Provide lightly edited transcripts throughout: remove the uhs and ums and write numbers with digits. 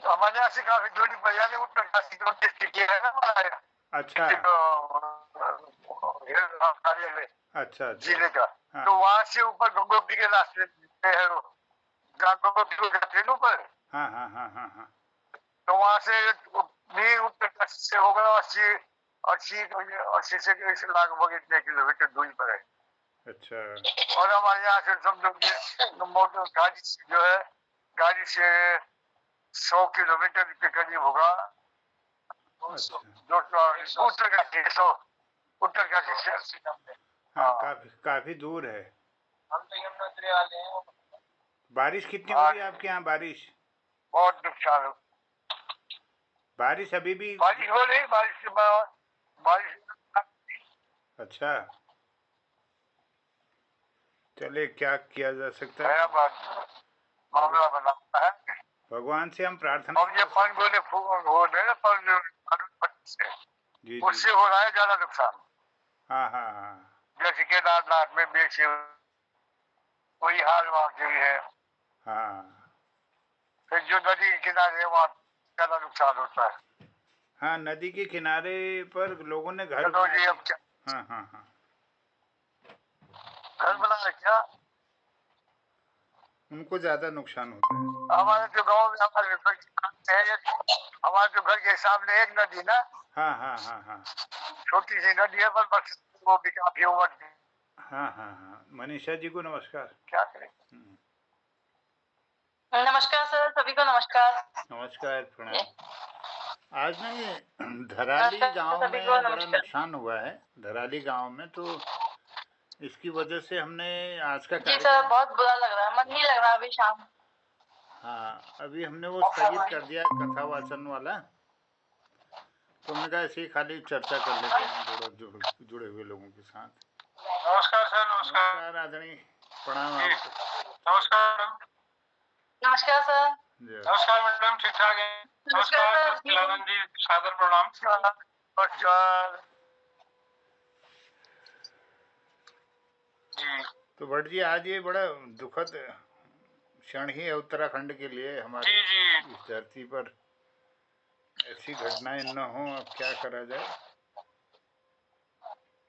हमारे यहाँ से काफी दूरी पर, यानी उत्तरकाशी जो डिस्ट्रिक्ट है ना हमारा, अच्छा कार्यालय अच्छा अच्छा। जिले का, हाँ तो वहां से ऊपर गंगोत्री के रास्ते है वो, जहाँ गंगोत्री को जाते हैं ऊपर, हाँ हाँ हाँ हाँ हाँ। तो वहां से भी उत्तरकाशी से होगा 80 अस्सी 80 से लगभग इतने किलोमीटर दूरी पर है। अच्छा और हमारे यहाँ से समझो कि मोटर गाड़ी जो है, गाड़ी से 100 किलोमीटर के करीब होगा। अच्छा। उत्तरकाशी 100, उत्तरकाशी से। हाँ, हाँ काफी काफी दूर है। हम तो यमुनोत्री वाले हैं। बारिश कितनी हो रही है आपके यहाँ? बारिश बहुत नुकसान, बारिश अभी भी? बारिश हो रही, बारिश के बाद बारिश। अच्छा, चले क्या किया जा सकता नया है। मामला बना है। भगवान से हम प्रार्थना अब ये कर पान सकते हैं। गोले हो रहे हैं पर से, जी जी। उससे हो रहा है ज्यादा नुकसान। हाँ हाँ हाँ जैसे केदारनाथ में बेच, वही हाल वहाँ के भी है। हाँ फिर जो नदी के किनारे है वहाँ ज्यादा नुकसान होता है। हाँ। नदी के किनारे पर लोगों ने घर चलो बना जी, दिए। अब क्या हाँ हाँ हाँ। घर बना है क्या? उनको ज्यादा नुकसान होता है। हमारे जो गांव में, हमारे घर के सामने है हमारे जो घर के सामने एक नदी ना, हाँ हाँ हाँ हाँ छोटी सी नदी है, पर बस वो भी काफी उमड़ गई। हाँ हाँ हाँ। मनीषा जी को नमस्कार। क्या करें। नमस्कार सर, सभी को नमस्कार। नमस्कार, प्रणाम। आज ना ये धराली नमस्कार गांव सभी को में बड़ा नमस्कार। नुकसान हुआ है, धराली गांव में, तो इसकी वजह से हमने आज का जी सर, कार्यक्रम, बहुत बुरा लग रहा है, मन नहीं लग रहा अभी शाम। हाँ अभी हमने वो स्थगित कर दिया कथा वाचन वाला। तो हमने कहा ऐसे ही खाली चर्चा कर लेते हैं जुड़े हुए लोगों के साथ। नमस्कार सर, नमस्कार। नमस्कार आदरणीय, प्रणाम आपको। नमस्कार। नमस्कार सर। जी नमस्कार मैडम, ठीक ठाक है? नमस्कार नमस्कार सर, सचिदानंद जी, सादर प्रणाम। नमस्कार जी। तो भट्ट जी, आज ये बड़ा दुखद क्षण ही है उत्तराखंड के लिए, हमारे जी जी। इस धरती पर ऐसी घटनाएं न हो। अब क्या करा जाए,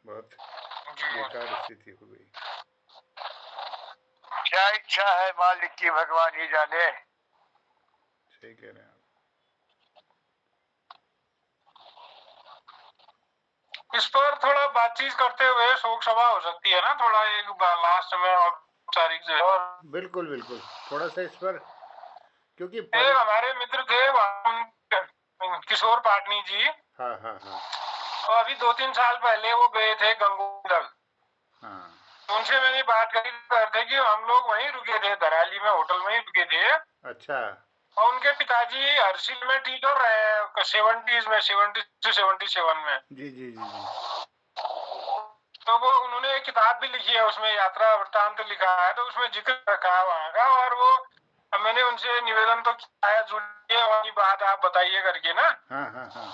बहुत बेकार स्थिति हो गई। क्या इच्छा है मालिक की, भगवान ही जाने। सही कह रहे हैं आप। इस पर थोड़ा बातचीत करते हुए शोक सभा हो सकती है ना, थोड़ा एक लास्ट में औपचारिक जो है। बिल्कुल बिल्कुल, थोड़ा सा इस पर, क्योंकि हमारे मित्र थे किशोर पाटनी जी। हाँ हाँ हाँ तो अभी 2-3 साल पहले वो गए थे गंगोत्री। हाँ। तो उनसे मैंने बात करी थे कि हम लोग वहीं रुके थे, धराली में होटल में ही रुके थे। अच्छा। और उनके पिताजी हर्षिल में टीचर रहे हैं 70s में, 70 से 77 में। जी जी जी जी। तो वो उन्होंने एक किताब भी लिखी है, उसमें यात्रा वृत्तांत लिखा है, तो उसमें जिक्र रखा है वहाँ का। और वो मैंने उनसे निवेदन तो किया है, जुड़िए वाली बात आप बताइए करके ना। हाँ हाँ हाँ।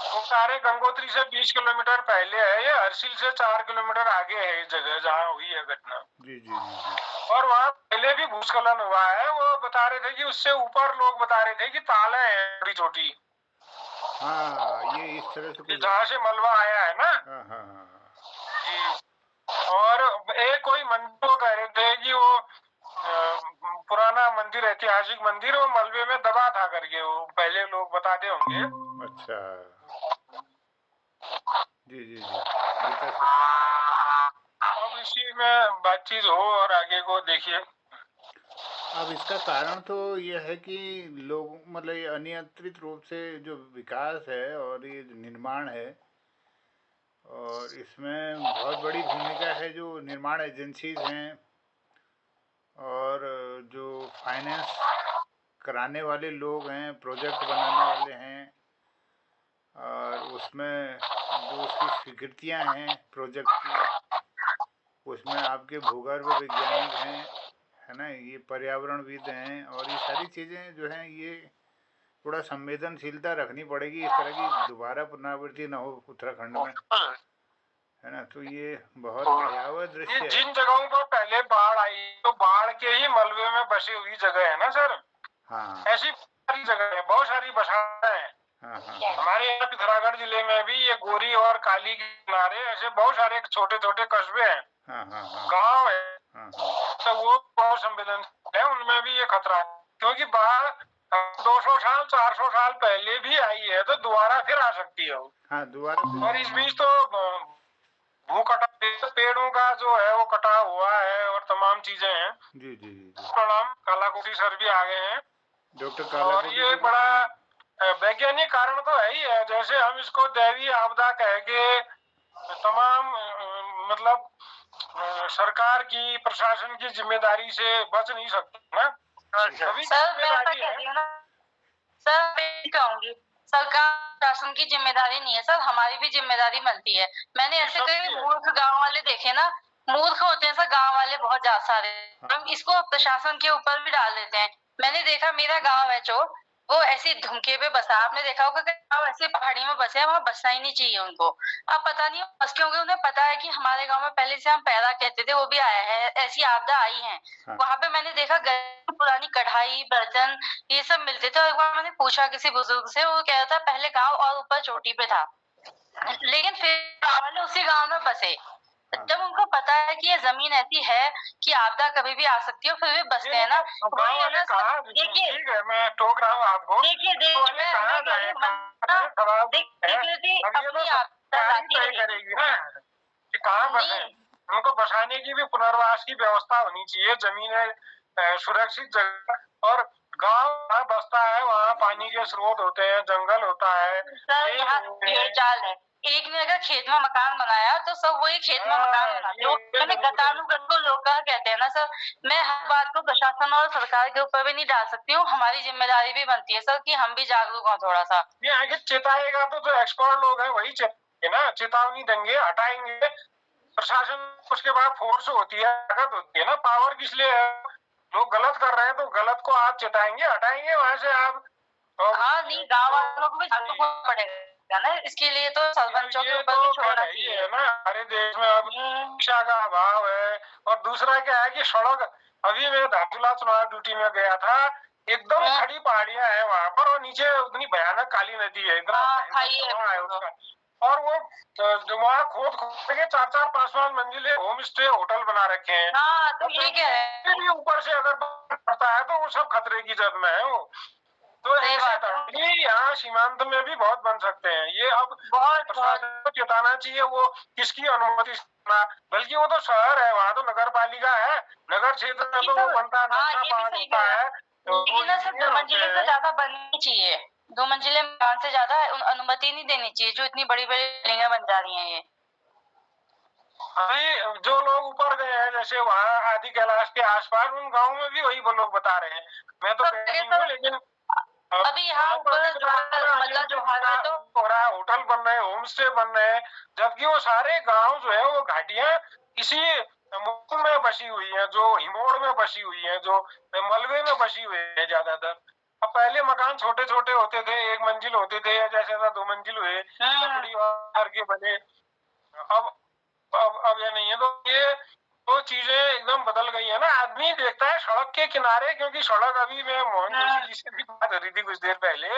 वो सारे गंगोत्री से 20 किलोमीटर पहले है, ये हर्षिल से 4 किलोमीटर आगे है जगह जहाँ हुई है घटना। जी जी जी जी। और वहाँ पहले भी भूस्खलन हुआ है। वो बता रहे थे कि उससे ऊपर लोग बता रहे थे कि ताले हैं छोटी छोटी। हाँ, ये इस तरह से कुछ, जहाँ से मलबा आया है ना। हाँ हाँ हाँ जी। और एक कोई मंदिर कह रहे थे कि वो पुराना मंदिर, ऐतिहासिक मंदिर, वो मलबे में दबा था करके, वो पहले लोग बताते होंगे। अच्छा। जी जी जी। अब इसी में बातचीत हो और आगे को देखिए। अब इसका कारण तो यह है कि लोग, मतलब ये अनियंत्रित रूप से जो विकास है और ये जो निर्माण है, और इसमें बहुत बड़ी भूमिका है जो निर्माण एजेंसीज हैं और जो फाइनेंस कराने वाले लोग हैं, प्रोजेक्ट बनाने वाले हैं, और उसमें जो उसकी स्वीकृतियां हैं प्रोजेक्ट की, उसमें आपके भूगर्भ वैज्ञानिक हैं, है ना, ये पर्यावरणविद हैं, और ये सारी चीज़ें जो हैं, ये थोड़ा संवेदनशीलता रखनी पड़ेगी, इस तरह की दोबारा पुनरावृत्ति न हो उत्तराखंड में, है ना। तो ये बहुत भयावह दृश्य है। जिन जगहों पर पहले बाढ़ आई, तो बाढ़ के ही मलबे में बसी हुई जगह है ना सर। हाँ ऐसी सारी जगह है, बहुत सारी बसाएं हैं। हाँ हाँ हमारे यहाँ पिथौरागढ़ जिले में भी ये गोरी और काली के किनारे ऐसे बहुत सारे छोटे छोटे कस्बे हैं, हाँ हाँ हाँ गाँव है, हाँ हाँ तो वो बहुत संवेदनशील है, उनमें भी ये खतरा है। क्योंकि बाढ़ 200 साल 400 साल पहले भी आई है, तो दोबारा फिर आ सकती है वो। हाँ दोबारा और इस बीच तो भू कटाव, पेड़ों का जो है वो कटा हुआ है और तमाम चीजें हैं। जी जी जी जी प्रणाम, कालाकोटी सर भी आ गए हैं। डॉक्टर और कालाकोटी ये जी को बड़ा वैज्ञानिक कारण तो है ही है, जैसे हम इसको दैवीय आपदा कह के तमाम मतलब सरकार की प्रशासन की जिम्मेदारी से बच नहीं सकते ना, सभी की सर मैं ऐसा जिम्मेदारी कह है। रही हूँ ना सर, मैं कहूंगी सरकार शासन की जिम्मेदारी नहीं है सर, हमारी भी जिम्मेदारी बनती है। मैंने ऐसे कई मूर्ख गांव वाले देखे ना, मूर्ख होते हैं सर गांव वाले बहुत ज्यादा सारे, हम इसको प्रशासन के ऊपर भी डाल देते हैं। मैंने देखा मेरा गांव है जो वो ऐसी धुमके पे बसा, आपने देखा होगा कि गांव ऐसे पहाड़ी में बसे हैं, वहाँ बसना ही नहीं चाहिए उनको। अब पता नहीं बस क्योंकि उन्हें पता है कि हमारे गांव में पहले से हम पैदा कहते थे, वो भी आया है, ऐसी आपदा आई है। हाँ। वहाँ पे मैंने देखा पुरानी कढ़ाई बर्तन ये सब मिलते थे। और एक बार मैंने पूछा किसी बुजुर्ग से, वो कह रहा था पहले गांव और ऊपर चोटी पे था, लेकिन फिर गांव वाले उसी गांव में बसे। जब उनको पता है कि ये जमीन ऐसी है कि आपदा कभी भी आ सकती है, फिर भी बसते हैं ना। गाँव वाले कहाँ, देखिए ठीक है मैं टोक रहा हूँ आपको, देखिए तय करेगी ना कि कहाँ बसे। उनको बसाने की भी पुनर्वास की व्यवस्था होनी चाहिए, जमीनें सुरक्षित जगह। और गांव जहाँ बसता है वहाँ पानी के स्रोत होते हैं, जंगल होता है, सर यहाँ भेड़चाल है। एक ने अगर खेत में मकान बनाया तो सब वही खेत में मकान बनाते हैं। मैंने गतानुगत को लोग कहते हैं ना सर, मैं हर बात को प्रशासन और सरकार के ऊपर भी नहीं डाल सकती हूँ, हमारी जिम्मेदारी भी बनती है सर कि हम भी जागरूक हों थोड़ा सा। ये आगे चेताएगा तो जो एक्सपर्ट लोग हैं वही चेताएंगे ना, चेतावनी देंगे, हटाएंगे। प्रशासन उसके बाद फोर्स होती है, ताकत होती है ना, पावर किस लिए है? लोग गलत कर रहे हैं तो गलत को आप चेताएंगे, हटाएंगे वहां से आप। हाँ नहीं, गाँव वालों को भी जागरूक होना पड़ेगा ना, इसके लिए तो सरपंचों के ऊपर भी छोड़ना चाहिए ना। हमारे देश में अब शिक्षा का अभाव है। और दूसरा क्या है कि सड़क, अभी मैं धारचूला चुनाव ड्यूटी में गया था, एकदम खड़ी पहाड़ियां हैं वहां पर, और नीचे उतनी भयानक काली नदी है, इतना है उसका। और वो जो वहाँ खोद के 4-4 5-5 मंजिले होम स्टे होटल बना रखे हैं। हाँ, तो ये क्या है भी ऊपर से अगर पड़ता है तो वो सब खतरे की जद में है वो। तो ऐसे यहाँ सीमांत में भी बहुत बन सकते हैं। ये अब प्रशासन को चेताना चाहिए, वो किसकी अनुमति, बल्कि वो तो शहर है, वहाँ तो नगर पालिका है, नगर क्षेत्र में तो वो बनता है। लेकिन 2 मंजिले से ज्यादा बननी चाहिए, 2 मंजिले मकान से ज्यादा अनुमति नहीं देनी चाहिए, जो इतनी बड़ी बड़ी बिल्डिंगें बन जा रही हैं। ये अभी जो लोग ऊपर गए हैं, जैसे वहाँ आदि कैलाश के आसपास, उन गाँव में भी वही लोग बता रहे हैं। मैं तो लेकिन अभी यहाँ ऊपर मतलब जो है तो हो रहा है, होटल बन रहे हैं, होम स्टे बन रहे हैं, जबकि वो सारे गांव जो है वो घाटियां इसी मौसम में बसी हुई हैं, जो हिमोड़ में बसी हुई हैं, जो मलबे में बसी हुई है ज्यादातर। अब पहले मकान छोटे छोटे होते थे, 1 मंजिल होते थे, या जैसे 2 मंजिल हुए, लकड़ी और के बने। अब ये नहीं है, तो ये तो चीजें एकदम बदल गई है ना। आदमी देखता है सड़क के किनारे, क्योंकि सड़क, अभी मैं मोहन जोशी जी से भी बात हो रही थी कुछ देर पहले,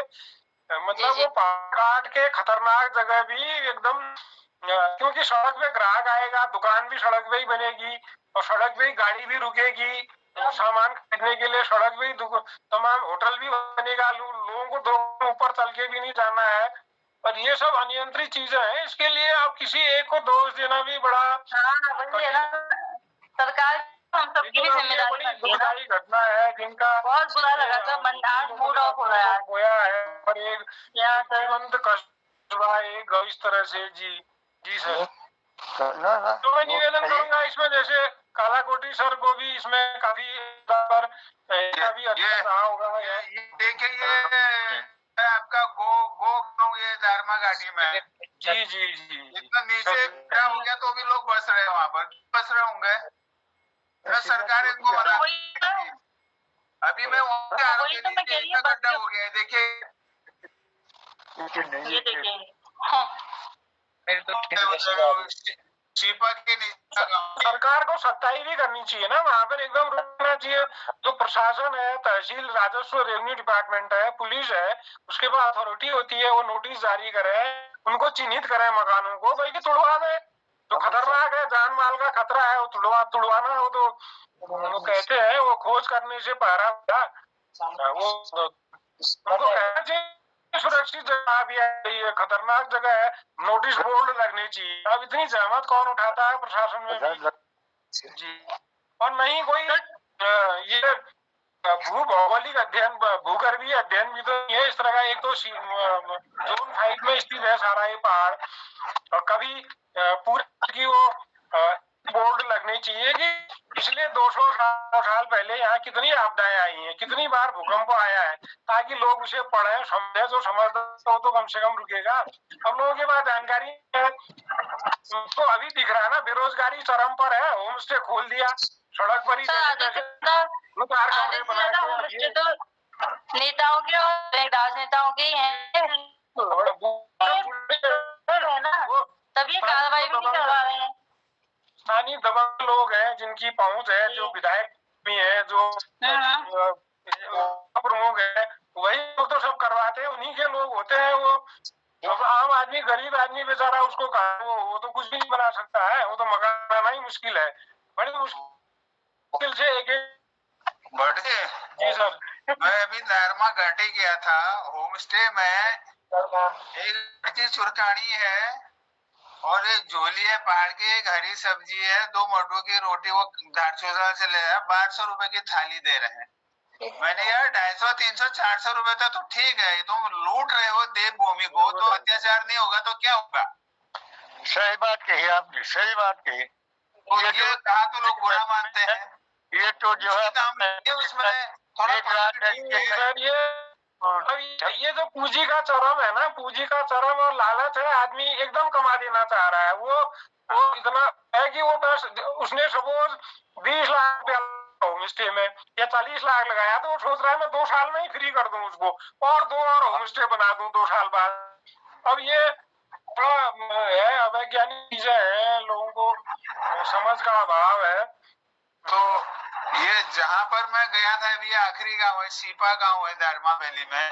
मतलब वो काट के खतरनाक जगह भी एकदम, क्योंकि सड़क पे ग्राहक आएगा, दुकान भी सड़क पे ही बनेगी, और सड़क पे ही गाड़ी भी रुकेगी, सामान खरीदने के लिए सड़क पे ही तमाम होटल भी बनेगा, लोगों को दो ऊपर चल के भी नहीं जाना है। और ये सब अनियंत्रित चीजें हैं, इसके लिए आप किसी एक को दोष देना भी बड़ा सरकार हम सबकी भी जिम्मेदारी बनती है ना। घटना है जिनका बहुत बुरा लगा सर, मन मूड ऑफ हो रहा है। और एक जीवंत कस्बा एक इस तरह से। जी सर, तो मैं निवेदन करूंगा इसमें, जैसे कालाकोटी सर को भी इसमें काफी अच्छा रहा होगा। देखिए ये आपका गो गाँव, ये दारमा घाटी में। जी जी जी, इतना नीचे क्या हो गया तो भी लोग बस रहे हैं वहाँ पर, बस रहे होंगे। सरकार इनको मना, अभी मैं वहाँ गड्ढा हो गया है, देखिए सीपा के नीचे गाँव। सरकार को सख्ताई भी करनी चाहिए ना वहां पर, एकदम रुकना चाहिए। जो प्रशासन है, तहसील, राजस्व, रेवेन्यू डिपार्टमेंट है, पुलिस है, उसके बाद अथॉरिटी होती है, वो नोटिस जारी करे, उनको चिन्हित करे मकानों को, बल्कि तुड़वा दे। जो खतरनाक है, जान माल का खतरा है, वो तुड़वाना है। वो तो वो कहते हैं वो खोज करने से पहरा वो उनको कहना चाहिए सुरक्षित जगह भी है, ये खतरनाक जगह है, नोटिस बोर्ड लगने चाहिए। अब इतनी जहमत कौन उठाता है प्रशासन में भी? जी। और नहीं कोई ये भू भौगोलिक अध्ययन, भूगर्भीय अध्ययन भी तो ये इस तरह का। एक तो जोन 5 में स्थित है सारा ये पहाड़, और कभी पूरे की वो बोर्ड लगनी चाहिए कि पिछले 200 साल पहले यहाँ कितनी आपदाएं आई हैं, कितनी बार भूकंप आया है, ताकि लोग उसे पढ़े समझे। जो समझदार हो तो कम से कम रुकेगा। अब लोगों के पास जानकारी है तो अभी दिख रहा है ना, बेरोजगारी चरम पर है, होम स्टे खोल दिया सड़क पर ही, तो नेताओं के और राजनेताओं के हैं ना, तभी कार्रवाई भी नहीं करवा रहे हैं। स्थानीय दबंग लोग हैं जिनकी पहुंच है, जो विधायक भी है, जो प्रमुख है, वही लोग तो सब करवाते हैं, उन्हीं के लोग होते हैं। वो अब आम आदमी, गरीब आदमी बेचारा, उसको कहा वो तो कुछ भी नहीं बना सकता है। वो तो मकान बनाना ही मुश्किल है, बड़ी मुश्किल से एक जी सर। मैं अभी नरमा घाटी गया था, होम स्टे में एक चुरकानी है और एक झोली है पहाड़ की, एक हरी सब्जी है, 2 मटरों की रोटी, वो धारचूसा से ले आया, 1200 रुपए की थाली दे रहे हैं। मैंने यार 250, 300, 400 रुपए था तो ठीक है, तुम लूट रहे हो देवभूमि को, तो अत्याचार नहीं होगा तो क्या होगा? सही बात कही आपने, सही बात कही। तो ये कहा तो लोग बुरा मानते हैं। ये तो जो है उसमें ये जो पूंजी का चरम है ना, पूंजी का चरम और लालच है, आदमी एकदम कमा देना चाह रहा है। वो इतना है कि वो बस उसने सपोज 20 लाख रुपया होम स्टे में या 40 लाख लगाया, तो वो सोच रहा है मैं 2 साल में ही फ्री कर दूं उसको, और 2 और होम स्टे बना दूं 2 साल बाद। अब ये बड़ा है, अवैज्ञानिक चीजें हैं, लोगों को समझ का अभाव है। तो ये जहां पर मैं गया था अभी, आखिरी गांव है सीपा गांव है दारमा वैली में,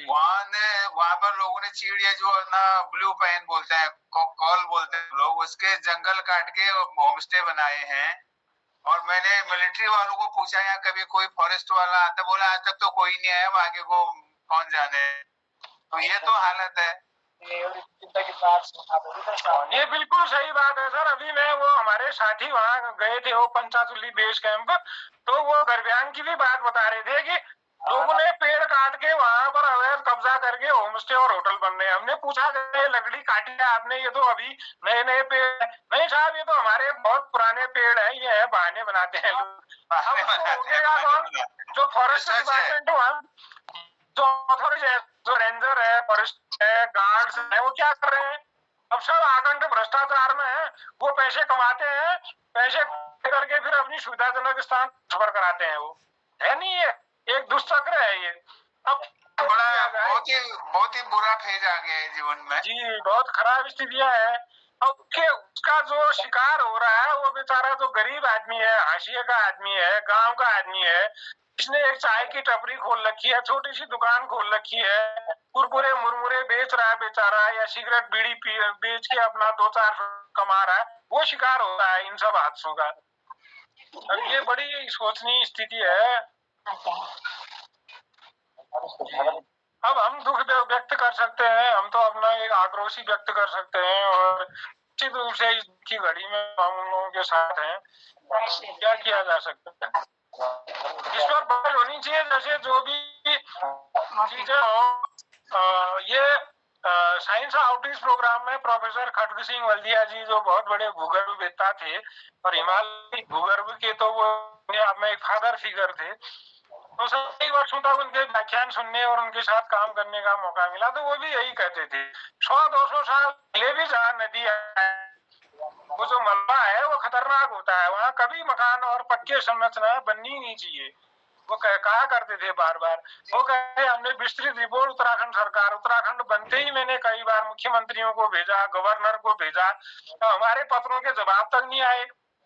वहां पर लोगों ने चिड़िया जो ना ब्लू पैन बोलते हैं, कॉल बोलते हैं लोग, उसके जंगल काट के होम स्टे बनाए हैं। और मैंने मिलिट्री वालों को पूछा यहाँ कभी कोई फॉरेस्ट वाला आता, बोला आज तक तो कोई नहीं आया, आगे को कौन जाने। तो ये तो हालत है। ये बिल्कुल सही बात है सर। अभी मैं वो हमारे साथी वहाँ गए थे, वो पंचाचुली बेस कैंप, तो वो गर्भयान की भी बात बता रहे थे कि लोगों ने पेड़ काट के वहां पर अवैध कब्जा करके होम स्टे और होटल बन रहे हैं। हमने पूछा कि लकड़ी काटी है आपने, ये तो अभी नए नए पेड़ है। नहीं साहब, ये तो हमारे बहुत पुराने पेड़ है, ये है, बहाने बनाते हैं लोग। जो फॉरेस्ट डिपार्टमेंट वहाँ, जो अथॉरिटी है, जो रेंजर है, फॉरेस्ट है, गार्ड्स है, वो क्या कर रहे हैं? अब सब आकंठ भ्रष्टाचार में है। वो पैसे कमाते हैं, पैसे करके फिर अपनी सुविधाजनक स्थान ट्रांसफर कराते हैं। वो है नहीं, ये एक दुष्चक्र है ये। अब बड़ा बहुत ही बुरा फेज आ गया है जीवन में। जी, बहुत खराब स्थितियां हैं। अब उसका जो शिकार हो रहा है वो बेचारा जो गरीब आदमी है, हाशिए का आदमी है, गांव का आदमी है, इसने एक चाय की टपरी खोल रखी है, छोटी सी दुकान खोल रखी है, कुरकुरे मुरमुरे बेच रहा है बेचारा, या सिगरेट बीड़ी बेच के अपना 2-4 कमा रहा है, वो शिकार हो रहा है इन सब हादसों का। अब ये बड़ी सोचनीय स्थिति है। अब हम दुख व्यक्त कर सकते हैं, हम तो अपना एक आक्रोश ही व्यक्त कर सकते हैं, और निश्चित रूप से इसकी घड़ी में हम उन लोगों के साथ हैं। क्या किया जा सकता है, इस पर पहल होनी चाहिए। जैसे जो भी चीजें हो, ये साइंस आउटरीच प्रोग्राम में प्रोफेसर खड़ग सिंह वल्दिया जी, जो बहुत बड़े भूगर्भवेत्ता थे और हिमालय भूगर्भ के, तो वो में एक फादर फिगर थे, तो सर कई वर्षों तक उनके व्याख्यान सुनने और उनके साथ काम करने का मौका मिला, तो वो भी यही कहते थे 100-200 साल पहले भी जहाँ नदी है, वो जो मलबा है वो खतरनाक होता है, वहाँ कभी मकान और पक्के संरचनाएं बननी नहीं चाहिए। वो कहा करते थे बार बार, वो कहे हमने विस्तृत रिपोर्ट उत्तराखंड सरकार, उत्तराखंड बनते ही मैंने कई बार मुख्यमंत्रियों को भेजा, गवर्नर को भेजा, तो हमारे पत्रों के जवाब तक नहीं आए,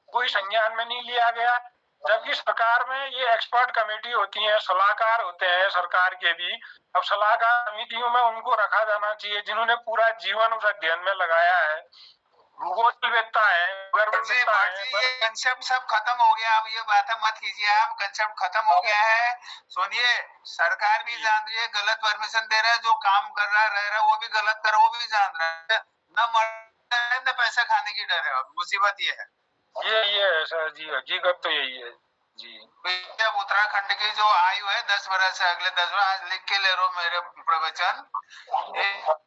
कोई संज्ञान में नहीं लिया गया। जबकि सरकार में ये एक्सपर्ट कमेटी होती है, सलाहकार होते हैं सरकार के भी। अब सलाहकार समितियों में उनको रखा जाना चाहिए जिन्होंने पूरा जीवन उस अध्ययन में लगाया है, भूगोलवेत्ता है, ये कंसेप्ट सब खत्म हो गया। अब ये बातें मत कीजिए आप, कंसेप्ट खत्म हो गया है। सुनिए, सरकार भी जान रही है गलत परमिशन दे रहा है, जो काम कर रहा रह रहा वो भी गलत कर रहा, वो भी जान रहा है। न मर न पैसा खाने की डर है। अब मुसीबत ये है, ये है सर जी, हकीकत तो यही है जी। अब उत्तराखंड की जो आयु है 10 वर्ष है, अगले 10 वर्ष आज लिख के ले रहा मेरे प्रवचन।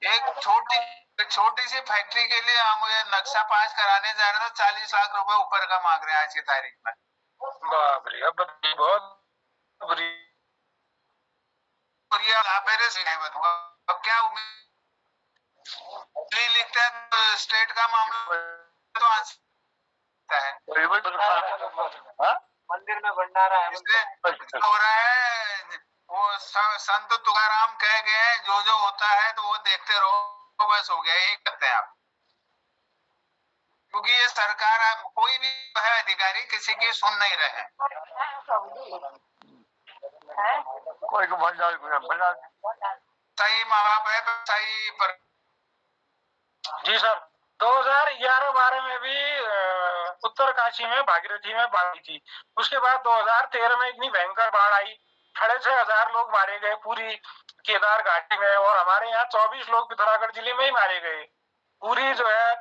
एक छोटी सी फैक्ट्री के लिए हम मुझे नक्शा पास कराने जा रहे थे, 40 लाख रुपए ऊपर का मांग रहे हैं आज की तारीख में। बाप रे, अब बहुत बुरी अब क्या उम्मीद लिखते हैं तो स्टेट का मामला तो है, मंदिर में भंडारा है, हो रहा है। वो संत तुकाराम कह गए जो होता है तो वो देखते रहो, बस हो गया, यही करते हैं आप। क्योंकि ये सरकार, कोई भी है अधिकारी किसी की सुन नहीं रहे। कोई को भंडार सही माँ बाप है तो सही पर। जी सर, 2011-12 में भी उत्तरकाशी में भागीरथी में बाढ़ थी। उसके बाद 2013 में इतनी भयंकर बाढ़ आई, 6,500 लोग मारे गए पूरी केदार घाटी में, और हमारे यहाँ 24 लोग पिथौरागढ़ जिले में ही मारे गए। पूरी जो है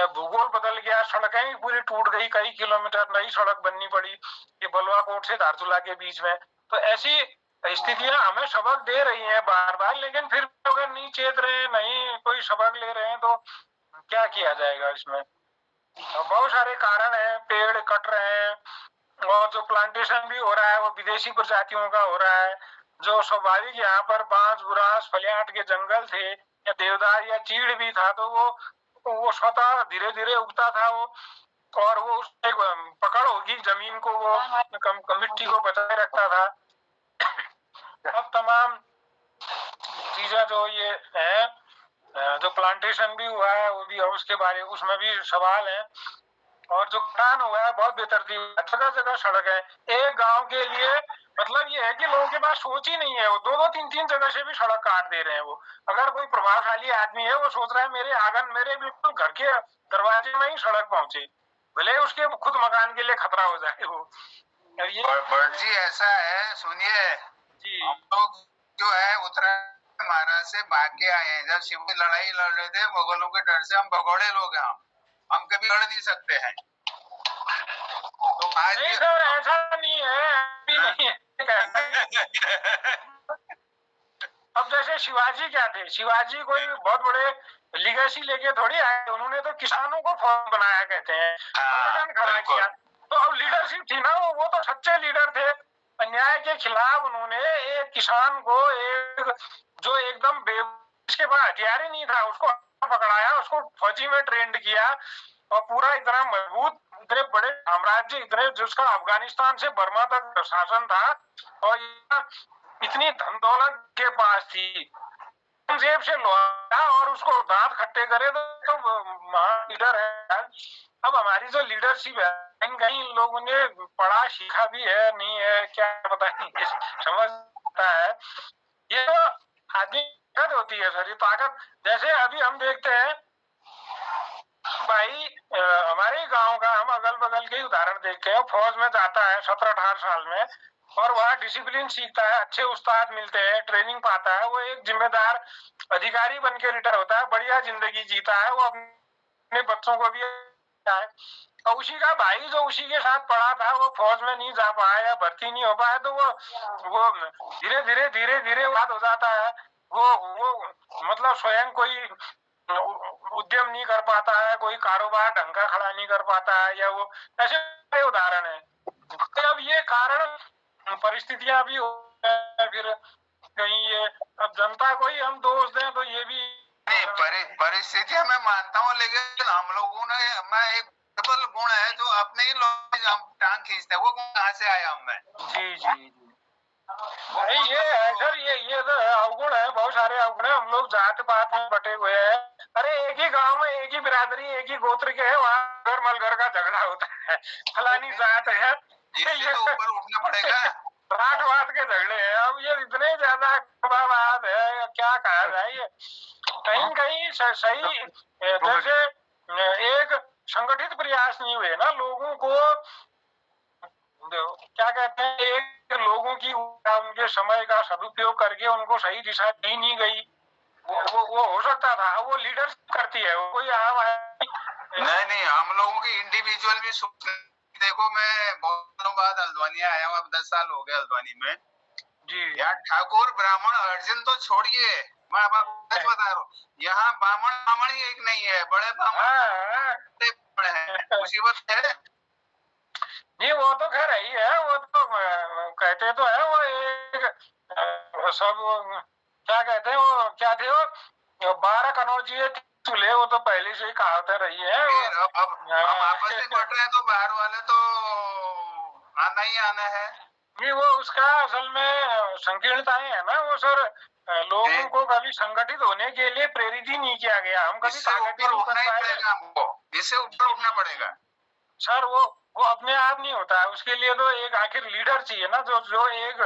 भूगोल बदल गया, सड़कें भी पूरी टूट गई, कई किलोमीटर नई सड़क बननी पड़ी ये बलुआकोट से धारचूला के बीच में। तो ऐसी स्थितियां हमें सबक दे रही हैं बार बार, लेकिन फिर अगर नहीं चेत रहे, नहीं कोई सबक ले रहे हैं तो क्या किया जाएगा इसमें। बहुत सारे कारण हैं, पेड़ कट रहे हैं, और जो प्लांटेशन भी हो रहा है वो विदेशी प्रजातियों का हो रहा है। जो स्वाभाविक यहाँ पर बांस, बुरांस, फलियाट के जंगल थे, या देवदार या चीड़ भी था, तो वो स्वतः धीरे धीरे उगता था वो, और वो उससे पकड़ होगी जमीन को, वो मिट्टी को बचाए रखता था। अब तमाम चीजें जो ये है, जो प्लांटेशन भी हुआ है वो भी, उसके बारे उसमें भी सवाल है। और जो कटान हुआ है बहुत बेतरतीब, जगह जगह सड़क है। एक गांव के लिए मतलब ये है कि लोगों के पास सोच ही नहीं है, वो 2-2, 3-3 जगह से भी सड़क काट दे रहे हैं। वो अगर कोई प्रभावशाली आदमी है, वो सोच रहा है मेरे आंगन, मेरे बिल्कुल घर के दरवाजे में ही सड़क पहुंचे, भले उसके खुद मकान के लिए खतरा हो जाए वो। ये जी ऐसा है, सुनिए जी, हम लोग जो है उत्तराखंड महाराज से भाग के आए हैं। जब शिव की लड़ाई लड़ रहे थे मुगलों के डर से, हम भगोड़े लोग हैं, हम कभी लड़ नहीं सकते हैं। तो आज नहीं सर, ऐसा नहीं है, नहीं है। अब जैसे शिवाजी क्या थे, शिवाजी कोई बहुत बड़े लीगेसी लेके थोड़ी आए, उन्होंने तो किसानों को फौज बनाया, कहते हैं, संगठन खड़ा किया। तो अब लीडरशिप थी ना, वो तो सच्चे लीडर थे। अन्याय के खिलाफ उन्होंने एक किसान को, एक जो एकदम जिसके पास हथियार ही नहीं था, उसको पकड़ाया, उसको फौजी में ट्रेंड किया, और पूरा इतना मजबूत, इतने बड़े साम्राज्य, इतने जिसका अफगानिस्तान से बर्मा तक शासन था, और इतनी धन दौलत के पास थी, जेब से लोहा और उसको दांत खट्टे करे तो महान लीडर है। अब हमारी जो लीडरशिप है, कहीं लोगों ने पढ़ा सीखा भी है, नहीं है, क्या पता नहीं समझता है। ये तो आदमी ताकत होती है सर, ये ताकत। जैसे अभी हम देखते हैं भाई, हमारे गांव का, हम अगल बगल के उदाहरण देखते हैं, फौज में जाता है 17-18 साल में, और वहाँ डिसिप्लिन सीखता है, अच्छे उस्ताद मिलते हैं, ट्रेनिंग पाता है, वो एक जिम्मेदार अधिकारी बन के रिटायर होता है, बढ़िया जिंदगी जीता है, वो अपने बच्चों को भी है। और उसी का भाई जो उसी के साथ पढ़ा था, वो फौज में नहीं जा पाया या भर्ती नहीं हो पाया, तो वो धीरे धीरे बात हो जाता है। वो मतलब स्वयं कोई उद्यम नहीं कर पाता है, कोई कारोबार ढंग का खड़ा नहीं कर पाता है, या वो ऐसे उदाहरण है। अब ये कारण परिस्थितियां भी हो, फिर कहीं ये अब जनता को ही हम दोष दें तो ये भी नहीं, परिस्थितियां मैं मानता हूँ, लेकिन हम लोगों ने, मैं एक डबल गुण है जो अपने ही लोग टांग खींचते हैं, वो गुण कहाँ से आया हम में? जी जी नहीं ये है सर, ये तो अवगुण है, बहुत सारे अवगुण है। हम लोग जात पात में बटे हुए हैं। अरे एक ही गांव में एक ही बिरादरी एक ही गोत्र के है, वहाँ घर मलघर का झगड़ा होता है, फलानी जात है, इससे तो ऊपर उठना पड़ेगा। राठवाद के झगड़े हैं। अब ये इतने ज्यादा वाद है, क्या कहा जाए। ये कहीं कहीं सही जैसे एक संगठित प्रयास नहीं हुए ना, लोगों को क्या कहते हैं, एक लोगों की उनके समय का सदुपयोग करके उनको सही दिशा दी नहीं गई। वो हो सकता था, वो लीडरशिप करती है, वो कोई आम नहीं, हम लोगों की इंडिविजुअल भी देखो, मैं बहुत दिनों बाद हल्द्वानी आया हूँ, अब 10 साल हो गए हल्द्वानी में जी। यार ठाकुर ब्राह्मण अर्जुन तो छोड़िए, मैं अब आपको सच बता रहा हूँ, यहाँ ब्राह्मण ही एक नहीं है, बड़े ब्राह्मण है, मुसीबत है। नहीं वो तो खैर ही है, वो तो कहते तो है, वो एक सब क्या कहते हैं, वो क्या थे, वो 12 कनौजिए चूल्हे, वो तो पहले से ही कहावतें रही है। अब हम आपस में बट रहे हैं तो बाहर वाले तो आना ही आना है। नहीं वो उसका असल में संकीर्णताएं है ना, वो सर लोगों को कभी संगठित होने के लिए प्रेरित ही नहीं किया गया। हम कभी ऊपर उठना ही पड़ेगा हमको, इससे ऊपर उठना पड़ेगा सर। वो अपने आप नहीं होता है, उसके लिए तो एक आखिर लीडर चाहिए ना, जो एक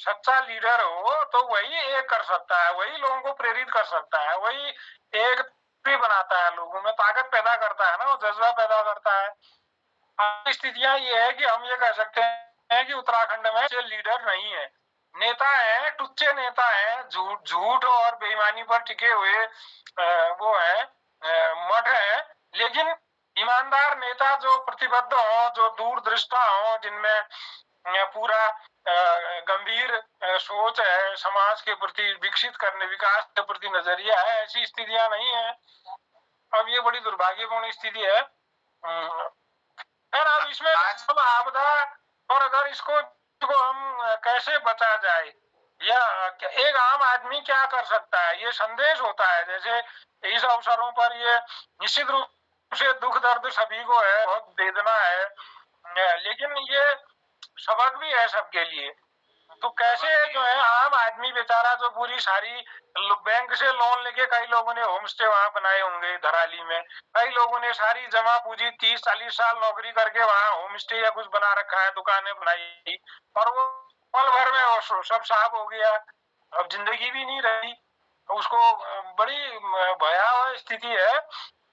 सच्चा लीडर हो, तो वही एक कर सकता है, वही लोगों को प्रेरित कर सकता है, वही एक बनाता है, लोगों में ताकत पैदा करता है ना, वो जज्बा पैदा करता है। स्थितियां ये है कि हम ये कह सकते हैं कि उत्तराखंड में लीडर नहीं है, नेता है, टुच्चे नेता है, झूठ और बेईमानी पर टिके हुए वो है मठ है। लेकिन ईमानदार नेता जो प्रतिबद्ध हो, जो दूरदृष्टा हो, जिनमें पूरा गंभीर सोच है, समाज के प्रति विकसित करने, विकास के प्रति नजरिया है, ऐसी स्थितियां नहीं है। अब ये बड़ी दुर्भाग्यपूर्ण स्थिति है। अब इसमें सब आपदा, और अगर इसको हम कैसे बचा जाए, या एक आम आदमी क्या कर सकता है, ये संदेश होता है। जैसे इस अवसरों पर ये निश्चित रूप से दुख दर्द सभी को है, बहुत वेदना है, लेकिन ये सबक भी है सबके लिए। तो कैसे जो है आम आदमी बेचारा, जो पूरी सारी बैंक से लोन लेके, कई लोगों ने होम स्टे वहां बनाए होंगे धराली में, कई लोगों ने सारी जमा पूंजी 30-40 साल नौकरी करके वहां होम स्टे या कुछ बना रखा है, दुकानें बनाई, और वो पल भर में वो सब साफ हो गया, अब जिंदगी भी नहीं रही, उसको बड़ी भयावह स्थिति है।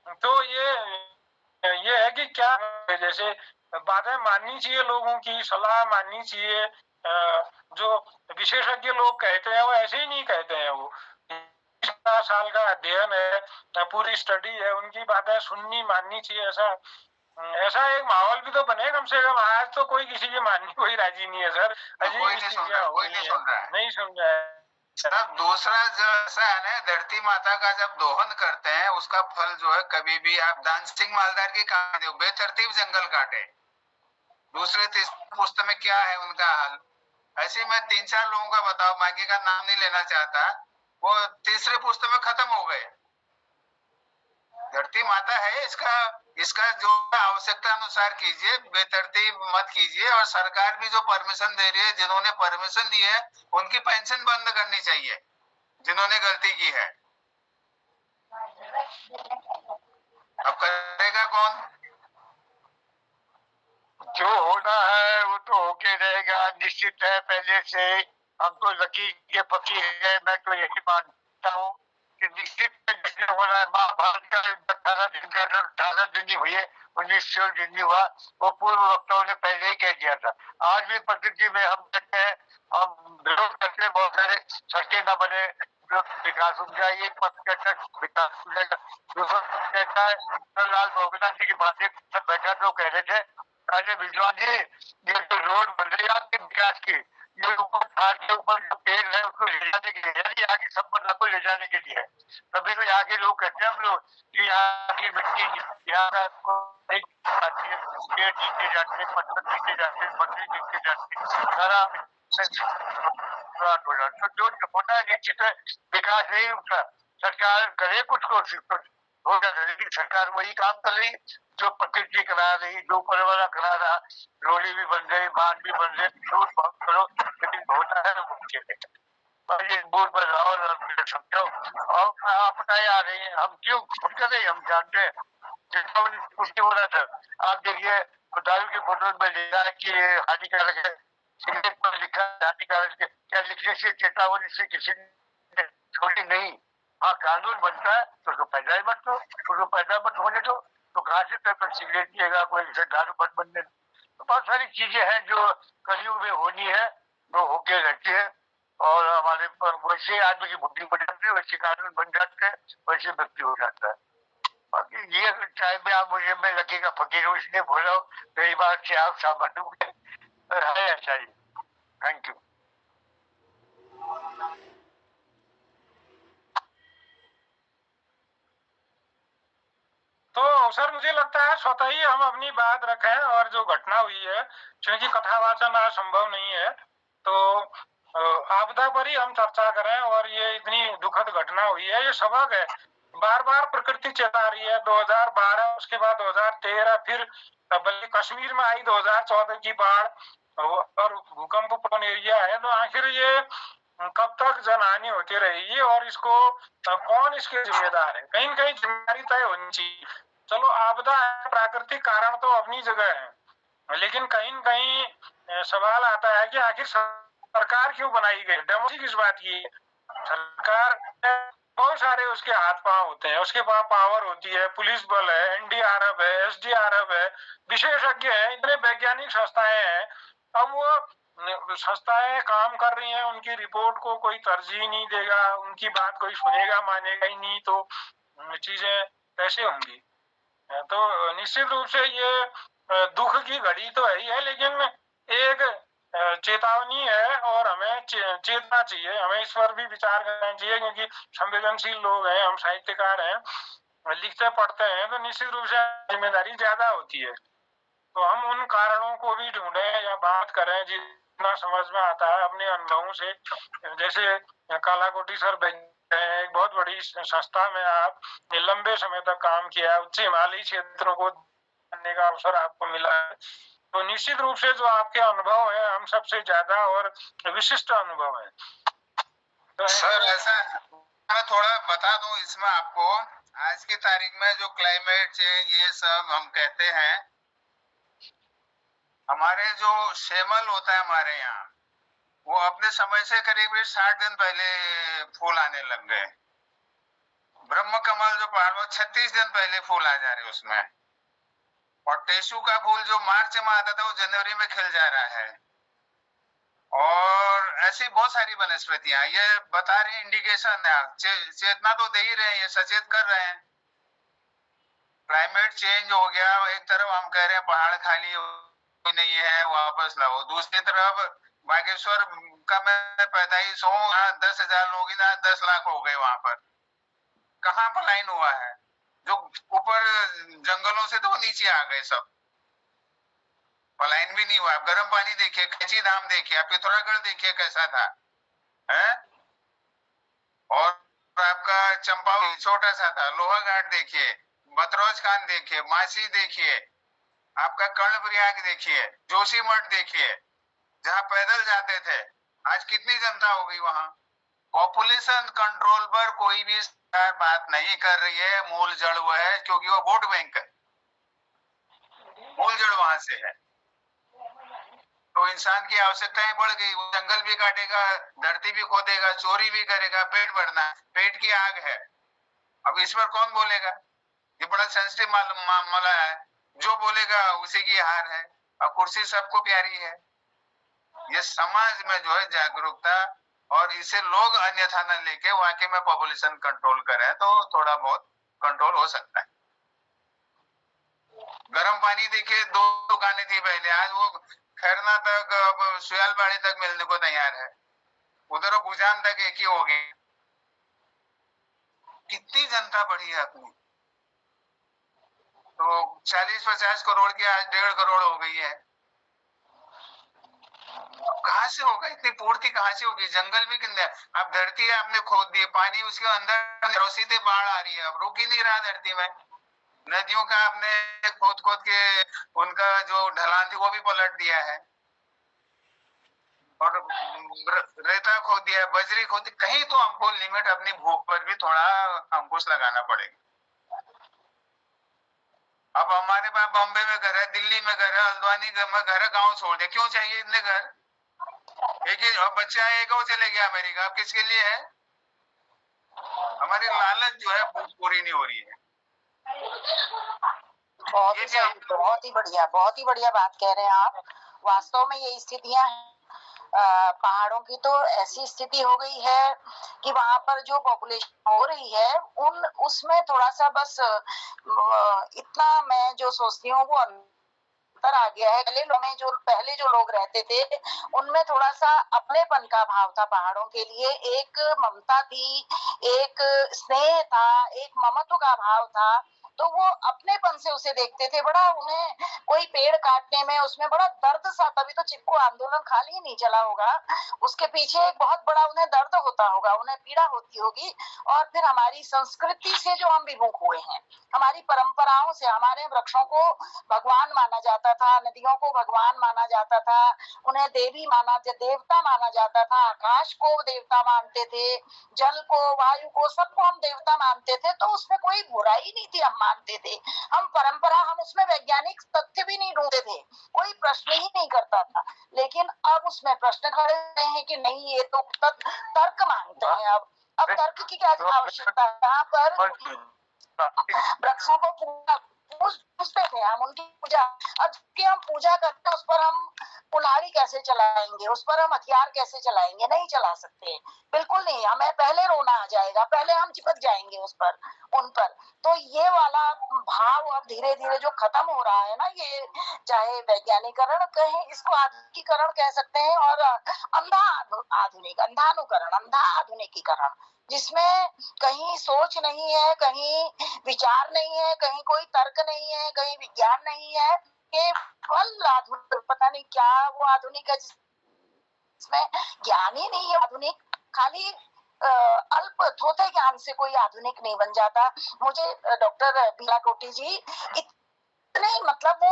तो ये है कि क्या, जैसे बातें माननी चाहिए, लोगों की सलाह माननी चाहिए। जो विशेषज्ञ लोग कहते हैं वो ऐसे ही नहीं कहते हैं, वो 20 साल का अध्ययन है, पूरी स्टडी है, उनकी बातें सुननी माननी चाहिए। ऐसा एक माहौल भी तो बने कम से कम। आज तो कोई किसी की मानने कोई राजी नहीं है सर, कोई नहीं सुन रहा है, नहीं सुन रहा है। अब दूसरा जो ऐसा है ना, धरती माता का जब दोहन करते हैं, उसका फल जो है, कभी भी आप दान सिंह मालदार की कहानी, बेतरतीब जंगल काटे, दूसरे तीसरे पुस्त में क्या है उनका हाल। ऐसे मैं 3-4 लोगों का बताओ, बाकी का नाम नहीं लेना चाहता, वो तीसरे पुस्त में खत्म हो गए। धरती माता है, इसका जो आवश्यकता अनुसार कीजिए, बेतरतीब मत कीजिए। और सरकार भी जो परमिशन दे रही है, जिन्होंने परमिशन दी है उनकी पेंशन बंद करनी चाहिए, जिन्होंने गलती की है। अब करेगा कौन? जो होना है वो तो होके रहेगा, निश्चित है पहले से। हम तो लकीर के फकीर है, मैं तो यही मानता हूँ कि निश्चित होना है। महाभारत का 18 दिन हुई है, 19 दिन हुआ, वो पूर्व वक्ताओं ने पहले ही कह दिया था। आज भी प्रकृति में हम कहते हैं, हम विरोध करते हैं, बहुत सारे सड़कें न बने, विकास हो जाए, ये पद कहता है विकास हो जाएगा, दूसरा कहता है। लाल भोगनाथ जी की बातें बैठा तो कह रहे थे, पहले विद्वान जी, ये जो रोड बन रही है आपके विकास की, ये ऊपर घाट के ऊपर जो पेड़ है उसको ले जाने के लिए, यानी यहाँ की संपदा को ले जाने के लिए है। तभी तो यहाँ के लोग कहते हैं, हम लोग कि यहाँ की मिट्टी, यहाँ का पेड़ नीचे जाते हैं, पत्थर नीचे जाते हैं, मंदिर नीचे जाते हैं, सारा हो जाता। तो जो होता है निश्चित है विकास नहीं होता। सरकार करे कुछ कोशिश हो जाता है, लेकिन सरकार वही काम कर रही जो प्रकृति करा रही, जो ऊपर वाला करा रहा। रोडी भी बन गई, बांध भी बन गए, बहुत करो, लेकिन होता है बोर्ड पर और समझाओ और आपदाएं आ रही हैं, हम क्यों खुद कर रहे हैं, हम जानते हैं। चेतावनी कुछ नहीं हो रहा था। आप देखिए दारू की बोतल में लिखा है कि ये हानिकारक है, सिगरेट पर लिखा है हानिकारक है, क्या लिखने से चेतावनी से किसी ने छोड़ी नहीं। हाँ, कानून बनता है तो उसको पैदा ही मत दो, उसको पैदा मत होने दो, तो कहाँ से तक सिगरेट पिएगा कोई, दारू मत बनने दो। तो बहुत सारी चीजें हैं जो कलयुग में होनी है, वो होके रहती है। और हमारे वैसे आदमी की बुद्धि बन जाती है, वैसे कानून बन जाते हैं, वैसे व्यक्ति हो जाता है। बाकी ये चाहे में आप मुझे में लगेगा फकीर हूँ इसलिए बोला हूँ, मेरी बात से आप सहमत होंगे, है ऐसा ही। Thank you. तो सर मुझे लगता है स्वतः ही हम अपनी बात रखें, और जो घटना हुई है, क्योंकि कथावाचन आज संभव नहीं है, तो आपदा पर ही हम चर्चा करें। और ये इतनी दुखद घटना हुई है, ये सबक है। बार बार प्रकृति चेता रही है। 2012, उसके बाद 2013, फिर बल्कि कश्मीर में आई 2014 की बाढ़, और भूकंप प्रवण एरिया है। तो आखिर ये कब तक जनहानि होती रहेगी, और इसको कौन इसके जिम्मेदार है? कहीं न कहीं जिम्मेदारी तय होनी चाहिए। चलो, आपदा है, प्राकृतिक कारण तो अपनी जगह है, लेकिन कहीं न कहीं सवाल आता है कि आखिर सरकार क्यों बनाई गई? डेमोक्रेसी किस बात की है? सरकार बहुत सारे उसके हाथ पांव होते हैं, उसके पास पावर होती है, पुलिस बल है, एनडीआरएफ है, एसडीआरएफ है, विशेषज्ञ हैं, इतने वैज्ञानिक संस्थाएं हैं। अब वो संस्थाएं काम कर रही हैं, उनकी रिपोर्ट को कोई तरजीह नहीं देगा, उनकी बात कोई सुनेगा मानेगा ही नहीं, तो चीजें कैसे होंगी? तो निश्चित रूप से ये दुख की घड़ी तो है ही है, लेकिन एक चेतावनी है, और हमें चेतना चाहिए, हमें इस पर भी विचार करना चाहिए, क्योंकि संवेदनशील लोग हैं, हम साहित्यकार हैं, लिखते पढ़ते हैं, तो निश्चित रूप से जिम्मेदारी ज्यादा होती है। तो हम उन कारणों को भी ढूंढें या बात करें जितना समझ में आता है अपने अनुभवों से। जैसे कालाकोटी सर एक बहुत बड़ी संस्था में आप लंबे समय तक काम किया है, उच्च हिमालयी क्षेत्रों को जानने का अवसर आपको मिला है, तो निश्चित रूप से जो आपके अनुभव है हम सबसे ज्यादा और विशिष्ट अनुभव है। तो सर ऐसा मैं थोड़ा बता दूं इसमें आपको, आज की तारीख में जो क्लाइमेट चेंज ये सब हम कहते हैं, हमारे जो शेमल होता है हमारे यहाँ, वो अपने समय से करीब 60 दिन पहले फूल आने लग गए। ब्रह्म कमल जो पहाड़ में 36 दिन पहले फूल आ जा रहे उसमें, और टेसू का फूल जो मार्च में आता था वो जनवरी में खिल जा रहा है। और ऐसी बहुत सारी वनस्पतियां ये बता रही इंडिकेशन है, चेतना तो दे ही रहे हैं, ये सचेत कर रहे हैं। क्लाइमेट चेंज हो गया, एक तरफ हम कह रहे हैं पहाड़ खाली नहीं है वापस लाओ, दूसरी तरफ बागेश्वर का मैं पैदाइश हूँ, 10,000 लोग 10 लाख हो गए वहां पर। कहाँ पलायन हुआ है? जो ऊपर जंगलों से तो वो नीचे आ गए सब, पलायन भी नहीं हुआ। आप गर्म पानी देखिए, कैची धाम देखिए, आप पिथौरागढ़ देखिए कैसा था है? और आपका चंपावत छोटा सा था, लोहा घाट देखिए, बतरौज खान देखिए, मासी देखिए, आपका कर्णप्रयाग देखिए, जोशीमठ देखिए, जहां पैदल जाते थे, आज कितनी जनता हो गई वहां। पॉपुलेशन कंट्रोल पर कोई भी सरकार बात नहीं कर रही है, मूल जड़ वो है, क्योंकि वो वोट बैंक है, मूल जड़ वहां से है। तो इंसान की आवश्यकताएं बढ़ गई, वो जंगल भी काटेगा, धरती भी खोदेगा, चोरी भी करेगा, पेट भरना, पेट की आग है। अब इस पर कौन बोलेगा? ये बड़ा सेंसिटिव मामला है, जो बोलेगा उसी की हार है। अब कुर्सी सबको प्यारी है। ये समाज में जो है जागरूकता, और इसे लोग अन्यथा न लेके वाकई में पॉपुलेशन कंट्रोल करें तो थोड़ा बहुत कंट्रोल हो सकता है। गर्म पानी देखिए, 2 दुकानें थी पहले, आज वो खैरना तक, अब सुयालबाड़ी तक मिलने को तैयार है, उधर भूजान तक एक ही हो गई। कितनी जनता बढ़ी है अपनी, तो 40-50 करोड़ की आज 1.5 करोड़ हो गई है। कहां से होगा इतनी पूर्ति, कहां से होगी? जंगल भी कितने, अब धरती आपने खोद दी, पानी उसके अंदर सीधे बाढ़ आ रही है, अब रुक ही नहीं रहा धरती में। नदियों का आपने खोद खोद के उनका जो ढलान थी वो भी पलट दिया है। और रेता खो दिया, बजरी खो दी, कहीं तो हमको लिमिट अपनी भूख पर भी थोड़ा अंकुश लगाना पड़ेगा। अब हमारे पास बॉम्बे में घर है, दिल्ली में घर है, हल्द्वानी में घर है, गाँव छोड़ दे, क्यों चाहिए इतने घर? एक ही बच्चा है, एक और चले गया अमेरिका, अब किसके लिए है? हमारी लालच जो है भूख पूरी नहीं हो रही है। बहुत ही बढ़िया बात कह रहे हैं आप। वास्तव में ये स्थितियां हैं, पहाड़ों की तो ऐसी स्थिति हो गई है कि वहां पर जो पॉपुलेशन हो रही है उसमें थोड़ा सा बस इतना मैं जो सोचती हूँ वो अंतर आ गया है। पहले जो लोग रहते थे उनमें थोड़ा सा अपनेपन का भाव था, पहाड़ों के लिए एक ममता थी, एक स्नेह था, एक ममत्व का भाव था, तो वो अपनेपन से उसे देखते थे। बड़ा उन्हें कोई पेड़ काटने में उसमें बड़ा दर्द सा, तभी तो चिपको आंदोलन खाली ही नहीं चला होगा, उसके पीछे एक बहुत बड़ा उन्हें दर्द होता होगा, उन्हें पीड़ा होती होगी। और फिर हमारी संस्कृति से जो हम विमुख हुए हैं, हमारी परंपराओं से, हमारे वृक्षों को भगवान माना जाता था, नदियों को भगवान माना जाता था, उन्हें देवता माना जाता था, आकाश को देवता मानते थे, जल को, वायु को, सबको हम देवता मानते थे, तो उसमें कोई बुराई नहीं थी, हम मानते थे। हम परंपरा, हम उसमें वैज्ञानिक तथ्य भी नहीं ढूंढते थे, कोई प्रश्न ही नहीं करता था। लेकिन अब उसमें प्रश्न खड़े हैं कि नहीं, ये तो तर्क मांगते हैं। अब तर्क की क्या आवश्यकता है? यहाँ पर वृक्षों को पूजते थे हम, उनकी पूजा। अब जबकि हम पूजा करते हैं, उस पर हम कुल्हाड़ी कैसे चलाएंगे, उस पर हम हथियार कैसे चलाएंगे? नहीं चला सकते, बिल्कुल नहीं। हमें पहले रोना आ जाएगा, पहले हम चिपक जाएंगे उस पर, उन पर। तो ये वाला भाव अब धीरे धीरे जो खत्म हो रहा है ना, ये चाहे वैज्ञानिकरण कहें, इसको आधुनिकीकरण कह सकते हैं, और अंधा आधुनिकीकरण, जिसमें कहीं सोच नहीं है, कहीं विचार नहीं है, कहीं कोई तर्क नहीं है, कहीं विज्ञान नहीं है, केवल आधुनिक, पता नहीं क्या वो आधुनिक है जिसमें ज्ञान ही नहीं है। आधुनिक खाली अल्प थोथे ज्ञान से कोई आधुनिक नहीं बन जाता। मुझे डॉक्टर बीला कोटी जी इतने, मतलब वो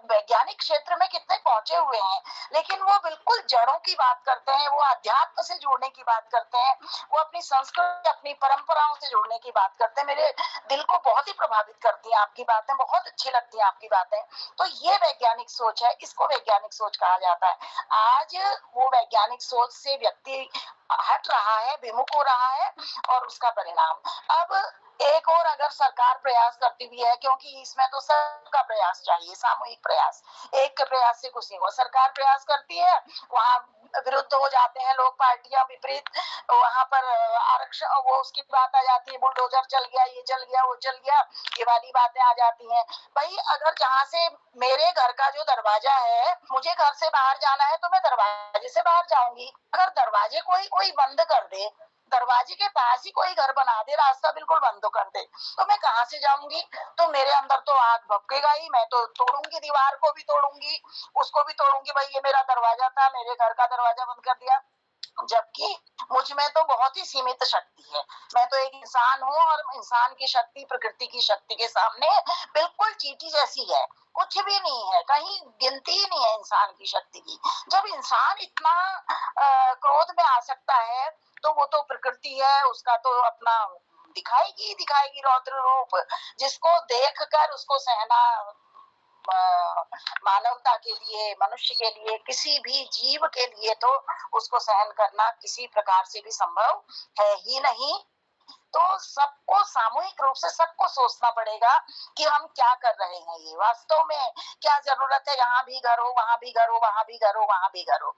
वैज्ञानिक क्षेत्र में कितने पहुंचे हुए हैं, लेकिन वो बिल्कुल जड़ों की बात करते हैं, वो अध्यात्म से जोड़ने की बात करते हैं, वो अपनी संस्कृति, अपनी परंपराओं से जोड़ने की बात करते हैं। मेरे दिल को बहुत ही प्रभावित करती हैं आपकी बातें, बहुत अच्छी लगती हैं आपकी बातें। तो ये वैज्ञानिक सोच है, इसको वैज्ञानिक सोच कहा जाता है। आज वो वैज्ञानिक सोच से व्यक्ति हट रहा है, विमुख हो रहा है, और उसका परिणाम अब एक और अगर सरकार प्रयास करती भी है, क्योंकि इसमें तो सबका प्रयास चाहिए, सामूहिक प्रयास, एक के प्रयास से कुछ नहीं हुआ। सरकार प्रयास करती है, वहाँ विरुद्ध हो जाते हैं लोग, पार्टियां विपरीत, वहां पर आरक्षण, वो उसकी बात आ जाती है, बुलडोजर चल गया, ये चल गया, वो चल गया, ये वाली बातें आ जाती हैं। भाई अगर जहाँ से मेरे घर का जो दरवाजा है, मुझे घर से बाहर जाना है तो मैं दरवाजे से बाहर जाऊंगी। अगर दरवाजे कोई बंद कर दे, दरवाजे के पास ही कोई घर बना दे, रास्ता बिल्कुल बंद कर दे, तो मैं कहाँ से जाऊंगी? तो मेरे अंदर तो आग भभकेगा ही, मैं तो तोड़ूंगी, दीवार को भी तोड़ूंगी, उसको भी तोड़ूंगी। भाई ये मेरा दरवाजा था, मेरे घर का दरवाजा बंद कर दिया। जबकि मुझ में तो बहुत ही सीमित शक्ति है, मैं तो एक इंसान हूँ, और इंसान की शक्ति प्रकृति की शक्ति के सामने बिल्कुल चींटी जैसी है, कुछ भी नहीं है, कहीं गिनती ही नहीं है इंसान की शक्ति की। जब इंसान इतना क्रोध में आ सकता है, तो वो तो प्रकृति है, उसका तो अपना दिखाएगी रौद्र रूप, जिसको देखकर उसको सहना मानवता के लिए, मनुष्य के लिए, किसी भी जीव के लिए तो उसको सहन करना किसी प्रकार से भी संभव है ही नहीं। तो सबको सामूहिक रूप से सबको सोचना पड़ेगा कि हम क्या कर रहे हैं, ये वास्तव में क्या जरूरत है? यहाँ भी घर हो, वहां भी घर हो, वहां भी घर हो, वहां भी घर हो,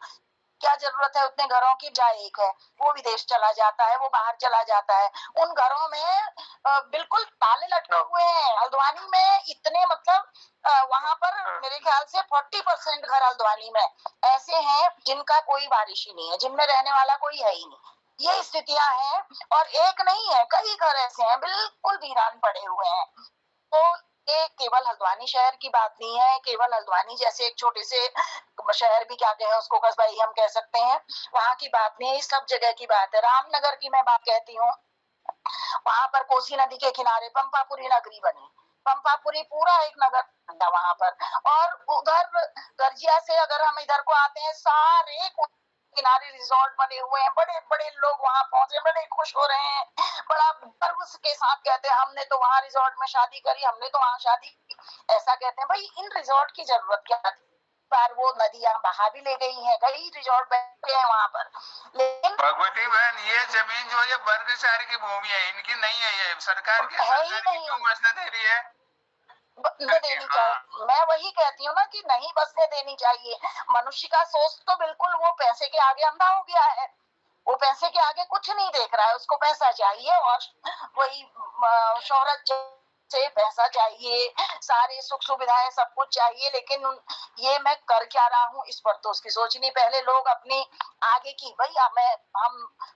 क्या जरूरत है उतने घरों की? जाए एक है, वो विदेश चला जाता है, वो बाहर चला जाता है, उन घरों में बिल्कुल ताले लटके हुए हैं। हल्द्वानी में इतने, मतलब वहां पर मेरे ख्याल से 40% घर हल्द्वानी में ऐसे हैं जिनका कोई बारिश ही नहीं है, जिनमें रहने वाला कोई है ही नहीं। ये स्थितियां हैं, और एक नहीं है, कई घर ऐसे हैं बिल्कुल वीरान पड़े हुए हैं। तो ये केवल हल्द्वानी शहर की बात नहीं है, केवल हल्द्वानी जैसे एक छोटे से शहर भी क्या कहें उसको, कस्बा ही हम कह सकते हैं, वहां की बात नहीं है, सब जगह की बात है। रामनगर की मैं बात कहती हूँ, वहां पर कोसी नदी के किनारे पंपापुरी नगरी बनी, पंपापुरी पूरा एक नगर था वहां पर। और उधर गर्जिया से अगर हम इधर को आते हैं, सारे किनारे रिजॉर्ट बने हुए हैं, बड़े बड़े लोग वहां पहुंचे, बड़े खुश हो रहे हैं, बड़ा गर्व के साथ कहते हैं हमने तो वहां रिजॉर्ट में शादी करी, हमने तो वहां शादी की। ऐसा कहते हैं। भाई इन रिजॉर्ट की जरूरत क्या थी? बार वो नदियां बहा भी ले गई हैं, कई रिजॉर्ट बैठे हैं वहां पर, लेकिन भगवती बहन ये जमीन जो ये वर्गचार की भूमि है, इनकी नहीं है, ये सरकार की, है ही सरकार की नहीं, क्यों बसने दे रही है? देनी चाहिए। मैं वही कहती हूँ ना कि नहीं बसने देनी चाहिए। मनुष्य का सोच तो बिल्कुल वो पैसे के आगे अंधा हो गया है, वो पैसे के आगे कुछ नहीं देख रहा है, उसको पैसा चाहिए और वही शोहरत से पैसा चाहिए, सारे सुख सुविधाएं सब कुछ चाहिए, लेकिन ये मैं कर क्या रहा हूँ इस पर तो उसकी सोच नहीं। पहले लोग अपनी आगे की, भैया मैं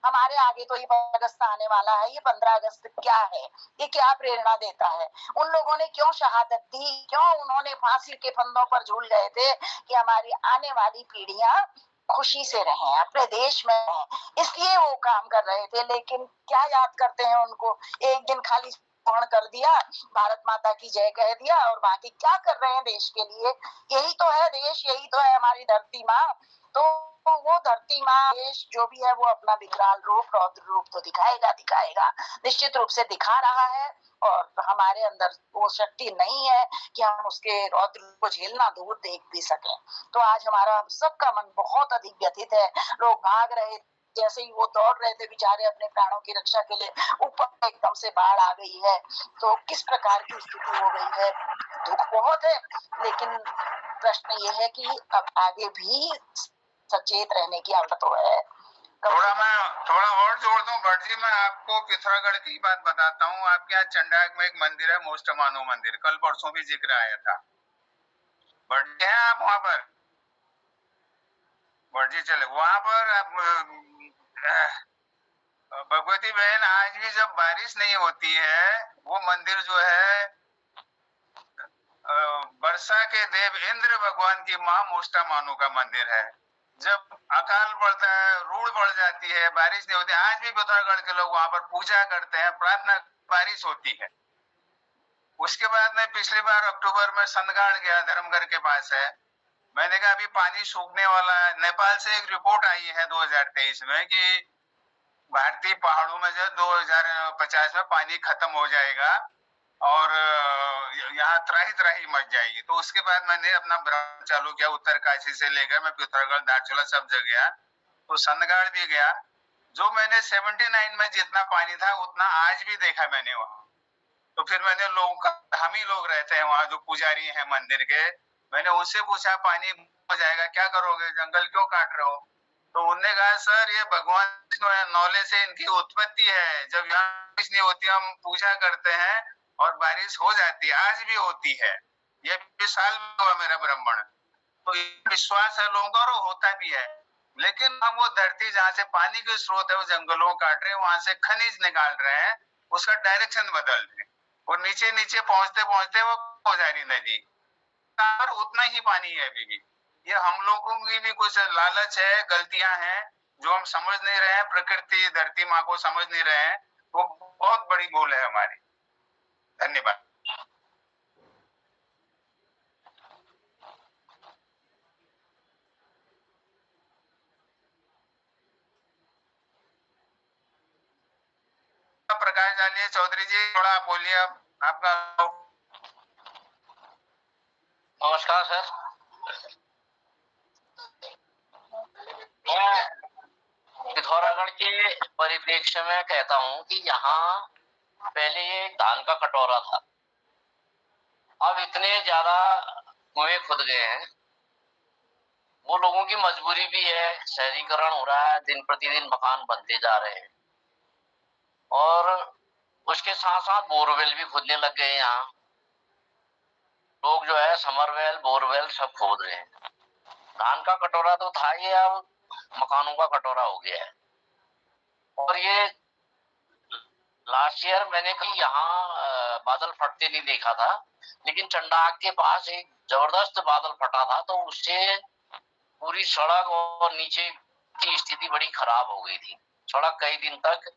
हमारे आगे तो ये 15 अगस्त आने वाला है, ये 15 अगस्त क्या है, ये क्या प्रेरणा देता है, उन लोगों ने क्यों शहादत दी, क्यों उन्होंने फांसी के फंदों पर झूल गए थे कि हमारी आने वाली पीढ़ियां खुशी से रहें, अपने देश में रहें, इसलिए वो काम कर रहे थे। लेकिन क्या याद करते हैं उनको? एक दिन खाली ग्रहण कर दिया, भारत माता की जय कह दिया, और बाकी क्या कर रहे हैं देश के लिए? यही तो है देश, यही तो है हमारी धरती माँ। तो वो धरती माँ, देश जो भी है वो अपना विकराल रूप, रौद्र रूप तो दिखाएगा, निश्चित रूप से दिखा रहा है, और हमारे अंदर वो शक्ति नहीं है कि हम उसके रौद्र को झेलना, दूर देख भी सकें। तो आज हमारा सबका मन बहुत अधिक व्यथित है। लोग भाग रहे, जैसे ही वो दौड़ रहे थे बेचारे अपने प्राणों की रक्षा के लिए, ऊपर एकदम से बाढ़ आ गई है। तो किस प्रकार की स्थिति हो गई है, दुख बहुत है। लेकिन प्रश्न ये है कि अब आगे भी सचेत रहने की आवश्यकता है। थोड़ा और जोड़ दूं भट्ट जी, मैं आपको पिथौरागढ़ की बात बताता हूँ। आपके यहाँ चंडाक में एक मंदिर है, मोष्टमानो मंदिर, कल परसों भी जिक्र आया था। भट्ट जी हैं आप वहां पर? भट्ट जी चले वहां पर। भगवती बहन, आज भी जब बारिश नहीं होती है, वो मंदिर जो है वर्षा के देव इंद्र भगवान की माँ मोष्टमानो का मंदिर है। जब अकाल पड़ता है, रूढ़ बढ़ जाती है, बारिश नहीं होती, आज भी पिथौरागढ़ के लोग वहां पर पूजा करते हैं, प्रार्थना, बारिश होती है। उसके बाद मैं पिछली बार अक्टूबर में संदगाड़ गया, धर्मगढ़ के पास है। मैंने कहा अभी पानी सूखने वाला है। नेपाल से एक रिपोर्ट आई है 2023 में कि भारतीय पहाड़ों में जो 2050 में पानी खत्म हो जाएगा और यहाँ त्राही मच जाएगी। तो उसके बाद मैंने अपना भ्रमण चालू किया, उत्तरकाशी से लेकर मैं पिथौरागढ़, धारचूला सब जगह गया, तो संदगाड़ भी गया। जो मैंने 79 में जितना पानी था उतना आज भी देखा मैंने वहां। तो फिर मैंने लोगों का, हम ही लोग रहते हैं वहां जो पुजारी हैं मंदिर के, मैंने उनसे पूछा पानी हो जाएगा क्या करोगे, जंगल क्यों काट रहे हो? तो उन्होंने कहा सर ये भगवान नौले से इनकी उत्पत्ति है, जब यहाँ बारिश नहीं होती हम पूजा करते हैं और बारिश हो जाती है, आज भी होती है। ये 20 साल में हुआ मेरा भ्रमण। तो विश्वास है लोगों का और होता भी है। लेकिन हम वो धरती जहाँ से पानी के स्रोत है वो जंगलों काट रहे हैं, वहां से खनिज निकाल रहे हैं, उसका डायरेक्शन बदल रहे हैं, और नीचे नीचे पहुंचते पहुंचते वो हो जा रही नदी पर उतना ही पानी है अभी भी। ये हम लोगों की भी कुछ लालच है, गलतियां हैं जो हम समझ नहीं रहे हैं, प्रकृति धरती माँ को समझ नहीं रहे हैं, वो बहुत बड़ी भूल है हमारी। धन्यवाद। प्रकाश डालिए चौधरी जी, थोड़ा बोलिए आपका। नमस्कार सर। मैं पिथौरागढ़ के परिप्रेक्ष्य में कहता हूँ कि यहाँ पहले ये धान का कटोरा था, अब इतने ज्यादा कुएं खुद गए हैं, वो लोगों की मजबूरी भी है, शहरीकरण हो रहा है, दिन प्रतिदिन मकान बनते जा रहे हैं, और उसके साथ साथ बोरवेल भी खोदने लग गए। यहाँ लोग जो है समरवेल, बोरवेल सब खोद रहे हैं। धान का कटोरा तो था, ये अब मकानों का कटोरा हो गया है। और ये लास्ट ईयर मैंने कहीं यहाँ बादल फटते नहीं देखा था, लेकिन चंडाक के पास एक जबरदस्त बादल फटा था, तो उससे पूरी सड़क और नीचे की स्थिति बड़ी खराब हो गई थी। सड़क कई दिन तक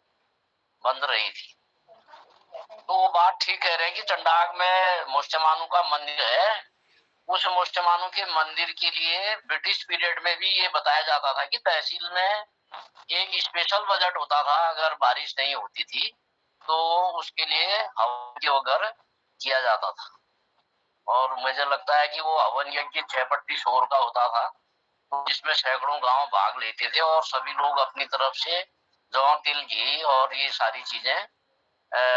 बंद रही थी। तो वो बात ठीक कह रहे हैं कि चंडाक में मोष्टमानु का मंदिर है, उस मुसलमानों के मंदिर के लिए ब्रिटिश पीरियड में भी ये बताया जाता था कि तहसील में एक स्पेशल बजट होता था अगर बारिश नहीं होती थी तो उसके लिए हवन वगैरह किया जाता था। और मुझे लगता है कि वो हवन यज्ञ 6 पट्टी शोर का होता था, तो जिसमें सैकड़ों गांव भाग लेते थे और सभी लोग अपनी तरफ से जौ, तिल, घी और ये सारी चीजें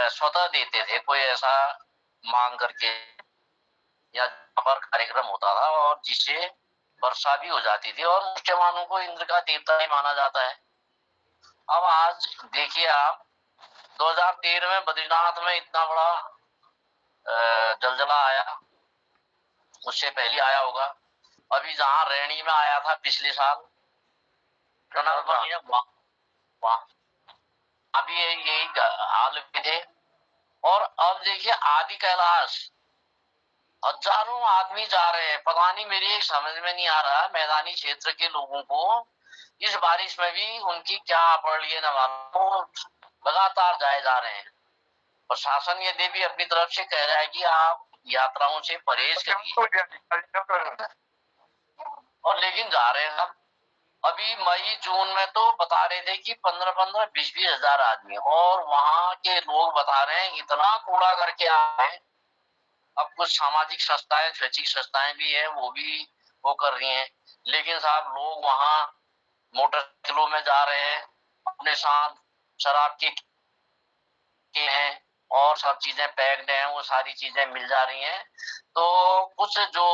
स्वतः देते थे, कोई ऐसा मांग करके, या पर कार्यक्रम होता था और जिससे वर्षा भी हो जाती थी और मुसलमानों को इंद्र का देवता ही माना जाता है। अब आज देखिए आप, 2013 में बद्रीनाथ में इतना बड़ा जलजला आया, उससे पहले आया होगा। अभी जहाँ रैणी में आया था पिछले साल, अभी यही हाल भी थे। और अब देखिए आदि कैलाश हजारों आदमी जा रहे हैं, पता नहीं मेरी समझ में नहीं आ रहा मैदानी क्षेत्र के लोगों को इस बारिश में भी उनकी क्या पड़ रही है न मालूम, लगातार जाए जा रहे हैं। प्रशासन यदि भी अपनी तरफ से कह रहा है कि आप यात्राओं से परहेज करिए, और लेकिन जा रहे हैं। अभी मई जून में तो बता रहे थे कि 15-15, 20-20 हजार आदमी, और वहां के लोग बता रहे हैं इतना कूड़ा करके आ रहे हैं। अब कुछ सामाजिक संस्थाएं, स्वैच्छिक संस्थाएं भी है, वो भी वो कर रही हैं, लेकिन साहब लोग वहां मोटरसाइकिलों में जा रहे हैं, अपने साथ शराब के हैं और सब चीजें पैक्ड हैं, वो सारी चीजें मिल जा रही हैं। तो कुछ जो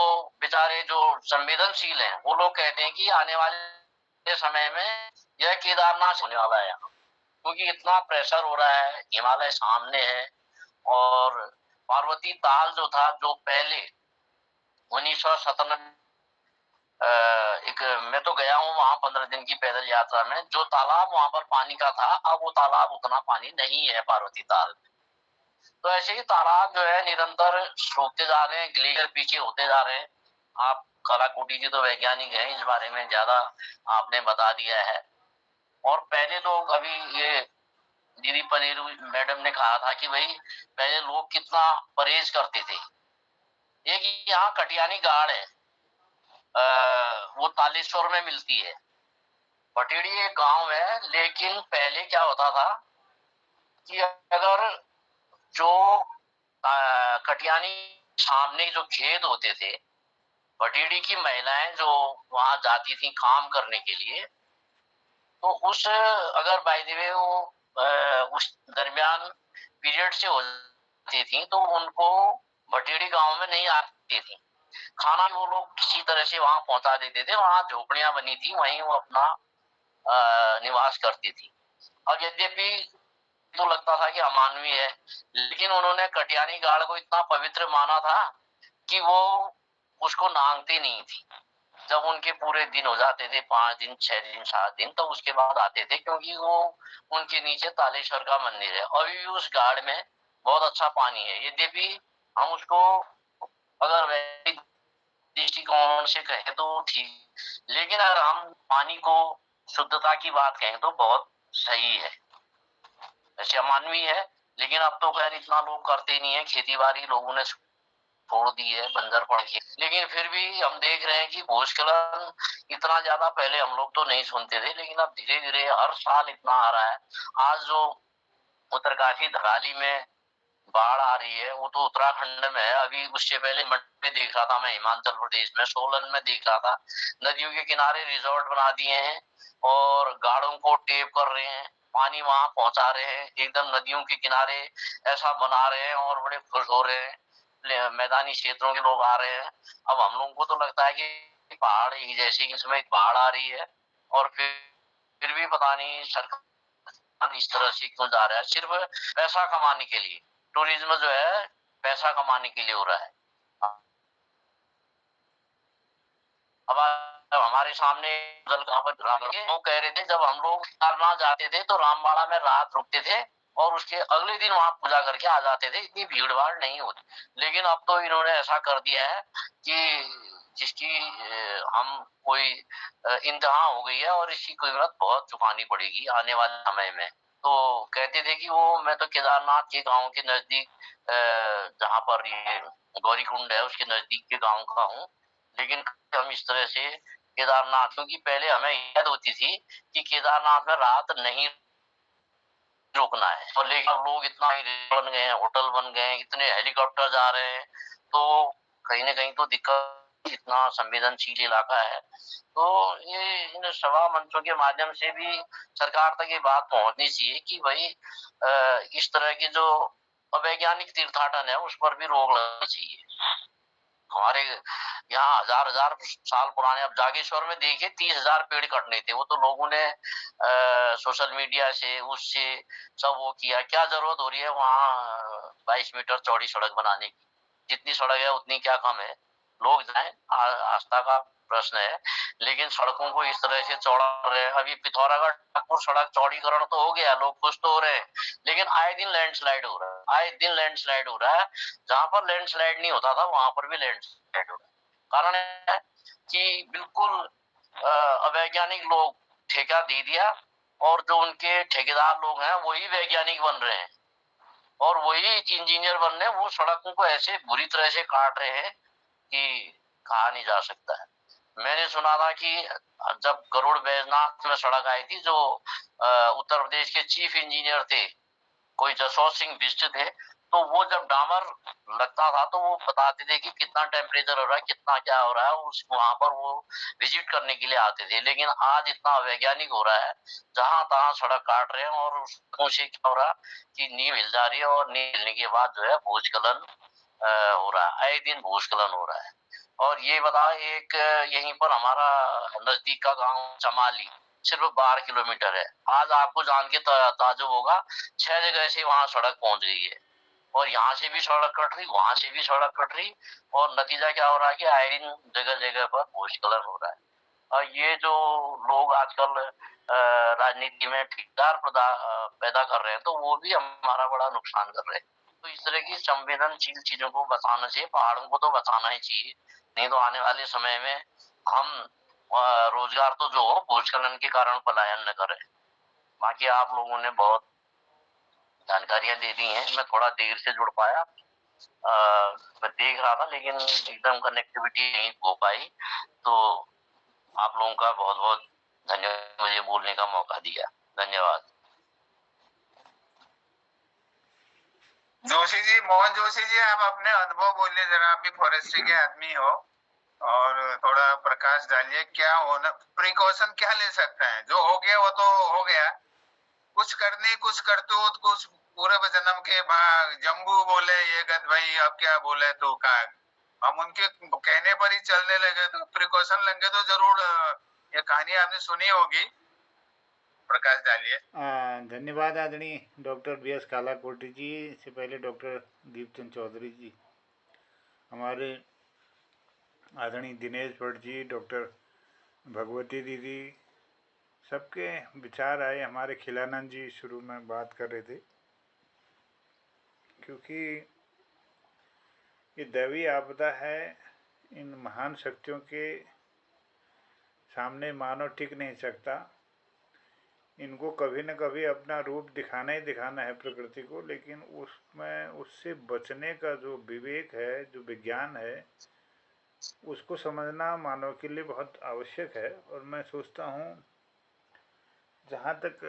बेचारे जो संवेदनशील हैं वो लोग कहते हैं कि आने वाले समय में यह केदारनाथ होने वाला है, क्योंकि इतना प्रेशर हो रहा है, हिमालय सामने है। और पार्वती ताल जो था, जो पहले 1997 एक, मैं तो गया हूँ वहां 15 दिन की पैदल यात्रा में, जो तालाब वहां पर पानी का था, अब वो तालाब उतना पानी नहीं है पार्वती ताल। तो ऐसे ही तालाब जो है निरंतर सूखते जा रहे हैं, ग्लेशियर पीछे होते जा रहे हैं। आप कलाकोटी जी तो वैज्ञानिक हैं, इस बारे में ज्यादा आपने बता दिया है। और पहले लोग, अभी ये दीदी पनेरू मैडम ने कहा था कि भाई पहले लोग कितना परहेज करते थे। एक यहाँ कटियानी गाड़ है, वो तालेश्वर में मिलती है। पटेड़ी एक गांव है, लेकिन पहले क्या होता था कि अगर जो कटियानी सामने जो खेत होते थे, पटेड़ी की महिलाएं जो वहां जाती थी काम करने के लिए, तो उस अगर बाय द वे वो उस दरमियान पीरियड से हो जाती थी तो उनको भटेड़ी गांव में नहीं आती थी, खाना वो लोग किसी तरह से वहां पहुंचा देते थे। वहां झोपड़ियां बनी थी, वहीं वो अपना निवास करती थी। अब यद्यपि तो लगता था कि अमानवीय है, लेकिन उन्होंने कटियानी गाड़ को इतना पवित्र माना था कि वो उसको नांगती नहीं थी। जब उनके पूरे दिन हो जाते थे, 5 दिन, 6 दिन, 7 दिन, तो उसके बाद आते थे, क्योंकि वो उनके नीचे तालेश्वर का मंदिर है। अभी भी उस गाड़ में बहुत अच्छा पानी है, यद्यपि हम उसको अगर वैदिक दृष्टिकोण से कहें तो ठीक, लेकिन अगर हम पानी को शुद्धता की बात कहें तो बहुत सही है। ऐसे अमानवीय है, लेकिन अब तो खैर इतना लोग करते नहीं है, खेती बाड़ी लोगों ने छोड़ दी है, बंजर पड़ गई। लेकिन फिर भी हम देख रहे हैं कि भूस्खलन इतना ज्यादा पहले हम लोग तो नहीं सुनते थे, लेकिन अब धीरे धीरे हर साल इतना आ रहा है। आज जो उत्तरकाशी धराली में बाढ़ आ रही है वो तो उत्तराखंड में है, अभी उससे पहले मध्य में देख रहा था मैं, हिमाचल प्रदेश में सोलन में देख रहा था। नदियों के किनारे रिजॉर्ट बना दिए हैं और गाड़ों को टेप कर रहे हैं, पानी वहां पहुंचा रहे हैं, एकदम नदियों के किनारे ऐसा बना रहे हैं और बड़े खुश हो रहे हैं। मैदानी क्षेत्रों के लोग आ रहे हैं। अब हम लोगों को तो लगता है कि पहाड़ ही जैसे इसमें बाढ़ आ रही है, और फिर भी पता नहीं सरकार इस तरह से क्यों जा रहा है, सिर्फ पैसा कमाने के लिए। टूरिज्म जो है पैसा कमाने के लिए हो रहा है। अब हमारे सामने वो कह रहे थे, जब हम लोग केदारनाथ जाते थे तो रामबाड़ा में रात रुकते थे और उसके अगले दिन वहां पूजा करके आ जाते थे, इतनी भीड़ भाड़ नहीं होती। लेकिन अब तो इन्होंने ऐसा कर दिया है कि जिसकी हम कोई इंतहा हो गई है और इसकी कीमत बहुत चुकानी पड़ेगी आने वाले समय में। तो कहते थे कि वो, मैं तो केदारनाथ के गांव के नजदीक जहाँ पर ये गौरीकुंड है उसके नजदीक के गांव का हूँ, लेकिन हम इस तरह से केदारनाथ, क्योंकि पहले हमें याद होती थी कि केदारनाथ में रात नहीं रुकना है, और लेकिन अब लोग इतना बन गए हैं, होटल बन गए हैं, इतने हेलीकॉप्टर जा रहे हैं, तो कहीं ना कहीं तो दिक्कत, इतना संवेदनशील इलाका है। तो ये इन सभा मंचों के माध्यम से भी सरकार तक ये बात पहुंचनी चाहिए कि भाई इस तरह की जो अवैज्ञानिक तीर्थाटन है उस पर भी रोक लगनी चाहिए। हमारे यहाँ हजार हजार साल पुराने, अब जागेश्वर में देखिए 30,000 पेड़ कटने थे, वो तो लोगों ने सोशल मीडिया से उससे सब वो किया। क्या जरूरत हो रही है वहाँ 22 मीटर चौड़ी सड़क बनाने की? जितनी सड़क है उतनी क्या कम है? लोग जाएं, आस्था का प्रश्न है, लेकिन सड़कों को इस तरह से चौड़ा कर रहे हैं। अभी पिथौरागढ़ नागपुर सड़क चौड़ीकरण तो हो गया, लोग खुश तो हो रहे हैं, लेकिन आए दिन लैंडस्लाइड हो रहा है, आए दिन लैंडस्लाइड हो रहा है। जहां पर लैंडस्लाइड नहीं होता था वहां पर भी लैंडस्लाइड हो रहा है। कारण है कि बिल्कुल अवैज्ञानिक लोग ठेका दे दिया, और जो उनके ठेकेदार लोग हैं वही वैज्ञानिक बन रहे हैं और वही इंजीनियर बन रहे हैं। वो सड़कों को ऐसे बुरी तरह से काट रहे हैं कि कहा नहीं जा सकता है। मैंने सुना था कि जब गरुड़ बैजनाथ में सड़क आई थी, जो उत्तर प्रदेश के चीफ इंजीनियर थे, कोई जसवंत सिंह बिष्ट थे, तो वो जब डामर लगता था तो वो बताते थे कि कितना टेम्परेचर हो रहा है, कितना क्या हो रहा है, उस वहां पर वो विजिट करने के लिए आते थे। लेकिन आज इतना वैज्ञानिक हो रहा है, जहां तहां सड़क काट रहे हैं, और उससे क्या हो रहा है कि नींव हिल जा रही है, और नींव हिलने के बाद जो है भूस्खलन हो रहा है, आए दिन भूस्खलन हो रहा है। और ये बता, एक यहीं पर हमारा नजदीक का गांव चमाली सिर्फ 12 किलोमीटर है। आज आपको जान के ताजुब होगा, 6 जगह से वहां सड़क पहुंच गई है, और यहाँ से भी सड़क कट रही, वहां से भी सड़क कट रही, और नतीजा क्या हो रहा है कि आए दिन जगह जगह पर भूस्खलन हो रहा है। और ये जो लोग आजकल राजनीति में ठेकेदार पैदा कर रहे हैं, तो वो भी हमारा बड़ा नुकसान कर रहे हैं। तो इस तरह की संवेदनशील चीजों को बचाना चाहिए, पहाड़ों को तो बचाना ही चाहिए, नहीं तो आने वाले समय में हम रोजगार तो जो हो भूस्खलन के कारण पलायन न करें। बाकी आप लोगों ने बहुत जानकारियां दे दी हैं, मैं थोड़ा देर से जुड़ पाया, मैं देख रहा था लेकिन एकदम कनेक्टिविटी नहीं हो पाई। तो आप लोगों का बहुत बहुत धन्यवाद, मुझे बोलने का मौका दिया, धन्यवाद। जोशी जी, मोहन जोशी जी, आप अपने अनुभव बोलिए जरा, आप भी फॉरेस्ट्री के आदमी हो, और थोड़ा प्रकाश डालिए, क्या होना, प्रिकॉशन क्या ले सकते हैं? जो हो गया वो तो हो गया, कुछ करनी, कुछ करतूत, कुछ पूरे जन्म के भाग जम्बू बोले ये गद भाई, अब क्या बोले तो का, हम उनके कहने पर ही चलने लगे, तो प्रिकॉशन लेंगे तो जरूर। ये कहानी आपने सुनी होगी, प्रकाश डालिए। धन्यवाद आदरणीय डॉक्टर BS कालाकोटी जी। इससे पहले डॉक्टर दीपचंद चौधरी जी, हमारे आदरणीय दिनेश भट्ट जी, डॉक्टर भगवती दीदी, सबके विचार आए। हमारे खिलानंद जी शुरू में बात कर रहे थे, क्योंकि ये दैवीय आपदा है, इन महान शक्तियों के सामने मानव टिक नहीं सकता। इनको कभी न कभी अपना रूप दिखाना ही दिखाना है प्रकृति को, लेकिन उसमें उससे बचने का जो विवेक है, जो विज्ञान है, उसको समझना मानव के लिए बहुत आवश्यक है। और मैं सोचता हूँ, जहाँ तक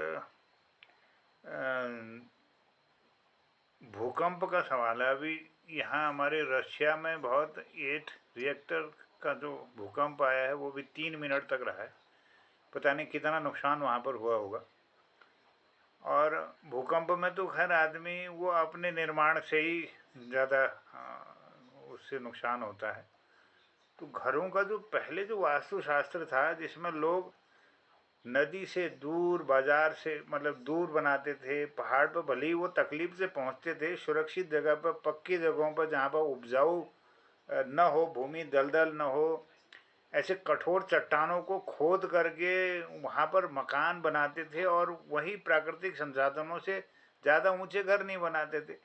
भूकंप का सवाल है, अभी यहाँ हमारे रशिया में बहुत 8 रिएक्टर का जो भूकंप आया है वो भी 3 मिनट तक रहा है। पता नहीं कितना नुकसान वहाँ पर हुआ होगा। और भूकंप में तो खैर आदमी वो अपने निर्माण से ही ज़्यादा उससे नुकसान होता है। तो घरों का जो पहले जो वास्तुशास्त्र था, जिसमें लोग नदी से दूर, बाजार से मतलब दूर बनाते थे, पहाड़ पर भले ही वो तकलीफ से पहुँचते थे, सुरक्षित जगह पर, पक्की जगहों पर जहाँ पर उपजाऊ न हो, भूमि दलदल न हो, ऐसे कठोर चट्टानों को खोद करके वहाँ पर मकान बनाते थे, और वही प्राकृतिक संसाधनों से ज़्यादा ऊंचे घर नहीं बनाते थे।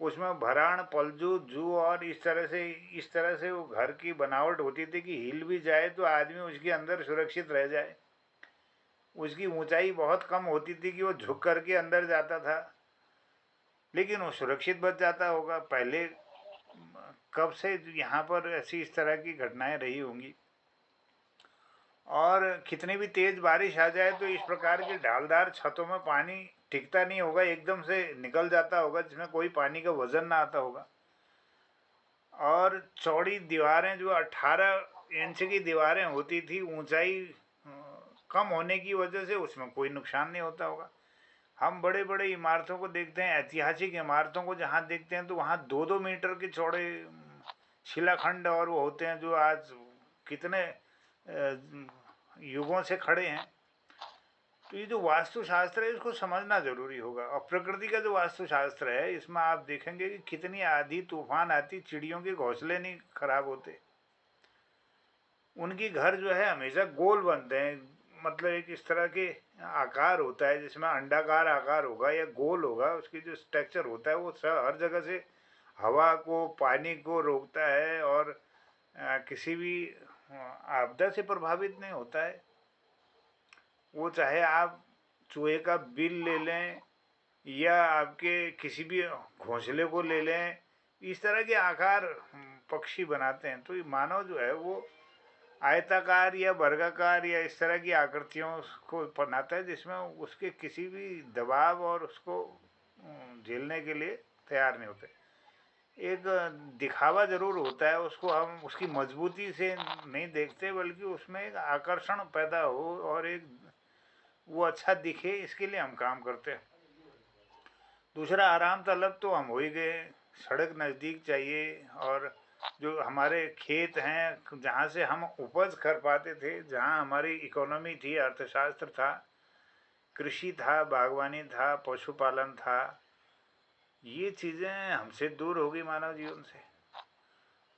उसमें भराण, पलजू, जू और इस तरह से वो घर की बनावट होती थी कि हिल भी जाए तो आदमी उसके अंदर सुरक्षित रह जाए। उसकी ऊंचाई बहुत कम होती थी कि वो झुक करके अंदर जाता था, लेकिन वो सुरक्षित बच जाता होगा। पहले कब से यहाँ पर ऐसी इस तरह की घटनाएं रही होंगी, और कितनी भी तेज बारिश आ जाए तो इस प्रकार की ढालदार छतों में पानी टिकता नहीं होगा, एकदम से निकल जाता होगा, जिसमें कोई पानी का वजन ना आता होगा। और चौड़ी दीवारें, जो 18 इंच की दीवारें होती थी, ऊंचाई कम होने की वजह से उसमें कोई नुकसान नहीं होता होगा। हम बड़े बड़े इमारतों को देखते हैं, ऐतिहासिक इमारतों को जहाँ देखते हैं तो वहाँ 2-2 मीटर के चौड़े शिलाखंड और वो होते हैं, जो आज कितने युगों से खड़े हैं। तो ये जो वास्तुशास्त्र है इसको समझना जरूरी होगा। और प्रकृति का जो वास्तुशास्त्र है, इसमें आप देखेंगे कि कितनी आंधी तूफान आती, चिड़ियों के घोंसले नहीं खराब होते, उनकी घर जो है हमेशा गोल बनते हैं। मतलब एक इस तरह के आकार होता है जिसमें अंडाकार आकार होगा या गोल होगा, उसकी जो स्ट्रक्चर होता है वो हर जगह से हवा को, पानी को रोकता है और किसी भी आपदा से प्रभावित नहीं होता है। वो चाहे आप चूहे का बिल ले लें या आपके किसी भी घोंसले को ले लें, इस तरह के आकार पक्षी बनाते हैं। तो ये मानव जो है वो आयताकार या वर्गाकार या इस तरह की आकृतियों को बनाता है, जिसमें उसके किसी भी दबाव और उसको झेलने के लिए तैयार नहीं होते। एक दिखावा जरूर होता है, उसको हम उसकी मजबूती से नहीं देखते, बल्कि उसमें एक आकर्षण पैदा हो और एक वो अच्छा दिखे, इसके लिए हम काम करते हैं। दूसरा, आराम तलब तो हम हो ही गए, सड़क नज़दीक चाहिए, और जो हमारे खेत हैं जहाँ से हम उपज कर पाते थे, जहाँ हमारी इकोनॉमी थी, अर्थशास्त्र था, कृषि था, बागवानी था, पशुपालन था, ये चीज़ें हमसे दूर हो गई मानव जीवन से।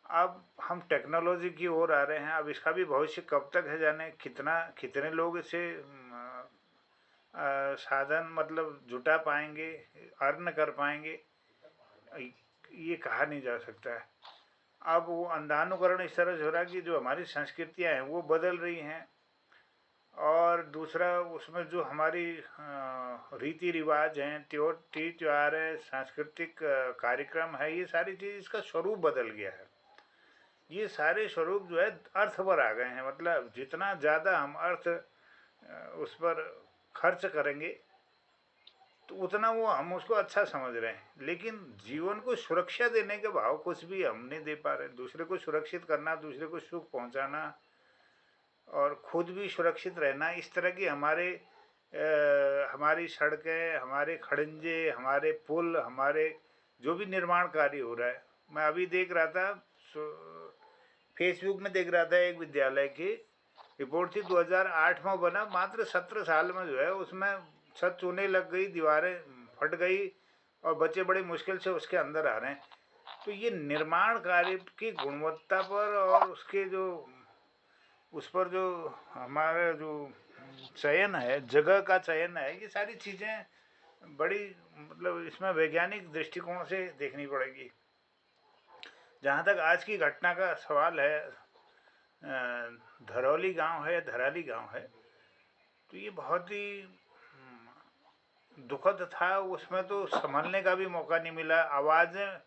अब हम टेक्नोलॉजी की ओर आ रहे हैं। अब इसका भी भविष्य कब तक है जाने, कितने लोग इसे साधन मतलब जुटा पाएंगे, अर्न कर पाएंगे, ये कहा नहीं जा सकता है। अब वो अंधानुकरण इस तरह से हो रहा है कि जो हमारी संस्कृतियाँ हैं वो बदल रही हैं, और दूसरा उसमें जो हमारी रीति रिवाज हैं, त्योहार है, सांस्कृतिक कार्यक्रम है, ये सारी चीज़, इसका स्वरूप बदल गया है। ये सारे स्वरूप जो है अर्थ पर आ गए हैं। मतलब जितना ज़्यादा हम अर्थ उस पर खर्च करेंगे तो उतना वो हम उसको अच्छा समझ रहे हैं, लेकिन जीवन को सुरक्षा देने के भाव कुछ भी हम नहीं दे पा रहे। दूसरे को सुरक्षित करना, दूसरे को सुख पहुंचाना और खुद भी सुरक्षित रहना, इस तरह की हमारी सड़कें, हमारे खड़ंजे, हमारे पुल, हमारे जो भी निर्माण कार्य हो रहा है। मैं अभी देख रहा था, फेसबुक में देख रहा था, एक विद्यालय की रिपोर्ट थी, 2008 में बना, मात्र 17 साल में जो है उसमें छत चूने लग गई, दीवारें फट गई और बच्चे बड़ी मुश्किल से उसके अंदर आ रहे हैं। तो ये निर्माण कार्य की गुणवत्ता पर और उसके जो उस पर जो हमारा जो चयन है, जगह का चयन है, ये सारी चीज़ें बड़ी मतलब इसमें वैज्ञानिक दृष्टिकोण से देखनी पड़ेगी। जहाँ तक आज की घटना का सवाल है, धरौली गांव है, धराली गांव है, तो ये बहुत ही दुखद था। उसमें तो संभलने का भी मौका नहीं मिला। आवाज़ें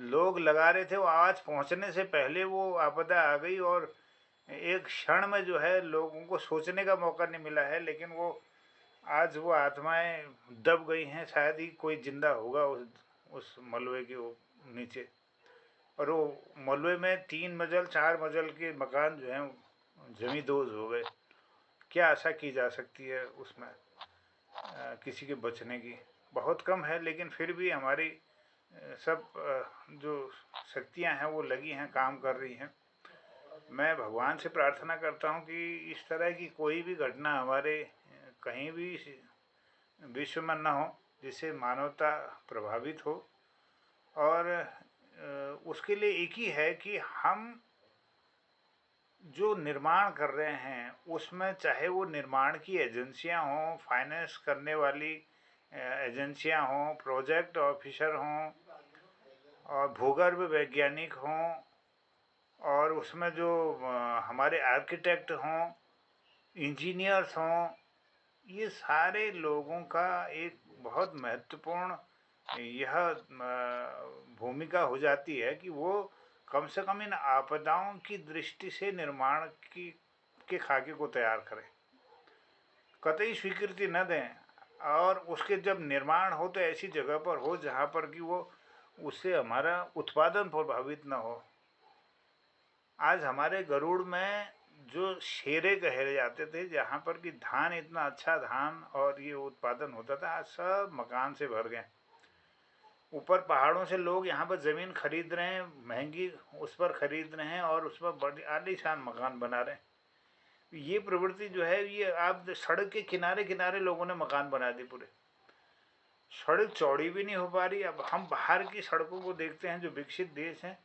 लोग लगा रहे थे, वो आवाज़ पहुंचने से पहले वो आपदा आ गई और एक क्षण में जो है लोगों को सोचने का मौका नहीं मिला है। लेकिन वो आज वो आत्माएं दब गई हैं, शायद ही कोई जिंदा होगा उस मलबे के नीचे। और वो मलबे में 3 मंजिल 4 मंजिल के मकान जो हैं जमींदोज हो गए। क्या आशा की जा सकती है उसमें किसी के बचने की? बहुत कम है, लेकिन फिर भी हमारी सब जो शक्तियां हैं वो लगी हैं, काम कर रही हैं। मैं भगवान से प्रार्थना करता हूं कि इस तरह की कोई भी घटना हमारे कहीं भी विश्व में न हो जिससे मानवता प्रभावित हो। और उसके लिए एक ही है कि हम जो निर्माण कर रहे हैं उसमें, चाहे वो निर्माण की एजेंसियां हों, फाइनेंस करने वाली एजेंसियां हों, प्रोजेक्ट ऑफिसर हों, और भूगर्भ वैज्ञानिक हों, और उसमें जो हमारे आर्किटेक्ट हों, इंजीनियर्स हों, ये सारे लोगों का एक बहुत महत्वपूर्ण यह भूमिका हो जाती है कि वो कम से कम इन आपदाओं की दृष्टि से निर्माण की के खाके को तैयार करें, कतई स्वीकृति न दें। और उसके जब निर्माण हो तो ऐसी जगह पर हो जहाँ पर कि वो उससे हमारा उत्पादन प्रभावित न हो। आज हमारे गरुड़ में जो शेरे कहे जाते थे, जहाँ पर कि धान, इतना अच्छा धान और ये उत्पादन होता था, आज सब मकान से भर गए। ऊपर पहाड़ों से लोग यहाँ पर ज़मीन खरीद रहे हैं, महंगी उस पर खरीद रहे हैं और उस पर बड़ी आलीशान मकान बना रहे हैं। ये प्रवृत्ति जो है, ये आप सड़क के किनारे किनारे लोगों ने मकान बना दिए पूरे। सड़क चौड़ी भी नहीं हो पा रही। अब हम बाहर की सड़कों को देखते हैं, जो विकसित देश हैं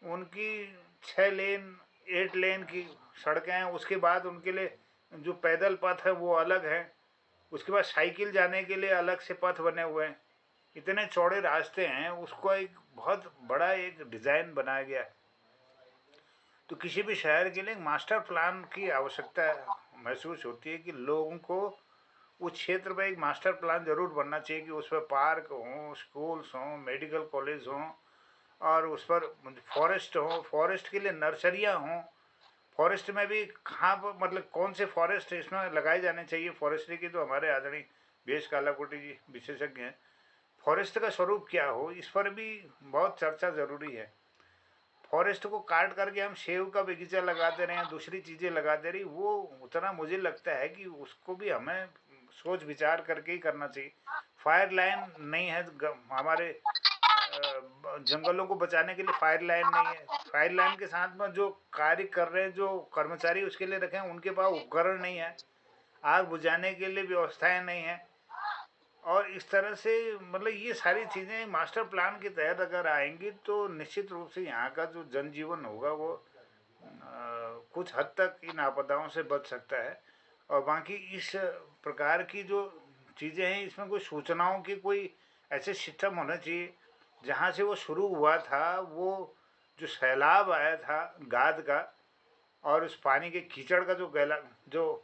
उनकी 6 लेन 8 लेन की सड़कें हैं। उसके बाद उनके लिए जो पैदल पथ है वो अलग है, उसके बाद साइकिल जाने के लिए अलग से पथ बने हुए हैं। इतने चौड़े रास्ते हैं, उसको एक बहुत बड़ा एक डिज़ाइन बनाया गया है। तो किसी भी शहर के लिए मास्टर प्लान की आवश्यकता महसूस होती है कि लोगों को उस क्षेत्र में एक मास्टर प्लान जरूर बनना चाहिए कि उस पर पार्क हों, स्कूल्स हों, मेडिकल कॉलेज हों, और उस पर फॉरेस्ट हो, फॉरेस्ट के लिए नर्सरियाँ हों। फॉरेस्ट में भी कहाँ पर, मतलब कौन से फॉरेस्ट इसमें लगाए जाने चाहिए। फॉरेस्ट्री की तो हमारे आदरणीय बीएस कालाकोटी जी विशेषज्ञ हैं। फॉरेस्ट का स्वरूप क्या हो, इस पर भी बहुत चर्चा ज़रूरी है। फॉरेस्ट को काट करके हम सेब का बगीचा लगाते रहे हैं, दूसरी चीज़ें लगाते रही, वो उतना मुझे लगता है कि उसको भी हमें सोच विचार करके ही करना चाहिए। फायर लाइन नहीं है हमारे जंगलों को बचाने के लिए, फायर लाइन नहीं है। फायर लाइन के साथ में जो कार्य कर रहे हैं, जो कर्मचारी उसके लिए रखे हैं, उनके पास उपकरण नहीं है, आग बुझाने के लिए व्यवस्थाएं नहीं है। और इस तरह से मतलब ये सारी चीज़ें मास्टर प्लान के तहत अगर आएंगी तो निश्चित रूप से यहाँ का जो जनजीवन होगा वो कुछ हद तक इन आपदाओं से बच सकता है। और बाकी इस प्रकार की जो चीज़ें हैं, इसमें कोई सूचनाओं की कोई ऐसे सिस्टम होना चाहिए जहाँ से वो शुरू हुआ था, वो जो सैलाब आया था गाद का और उस पानी के कीचड़ का जो गैला जो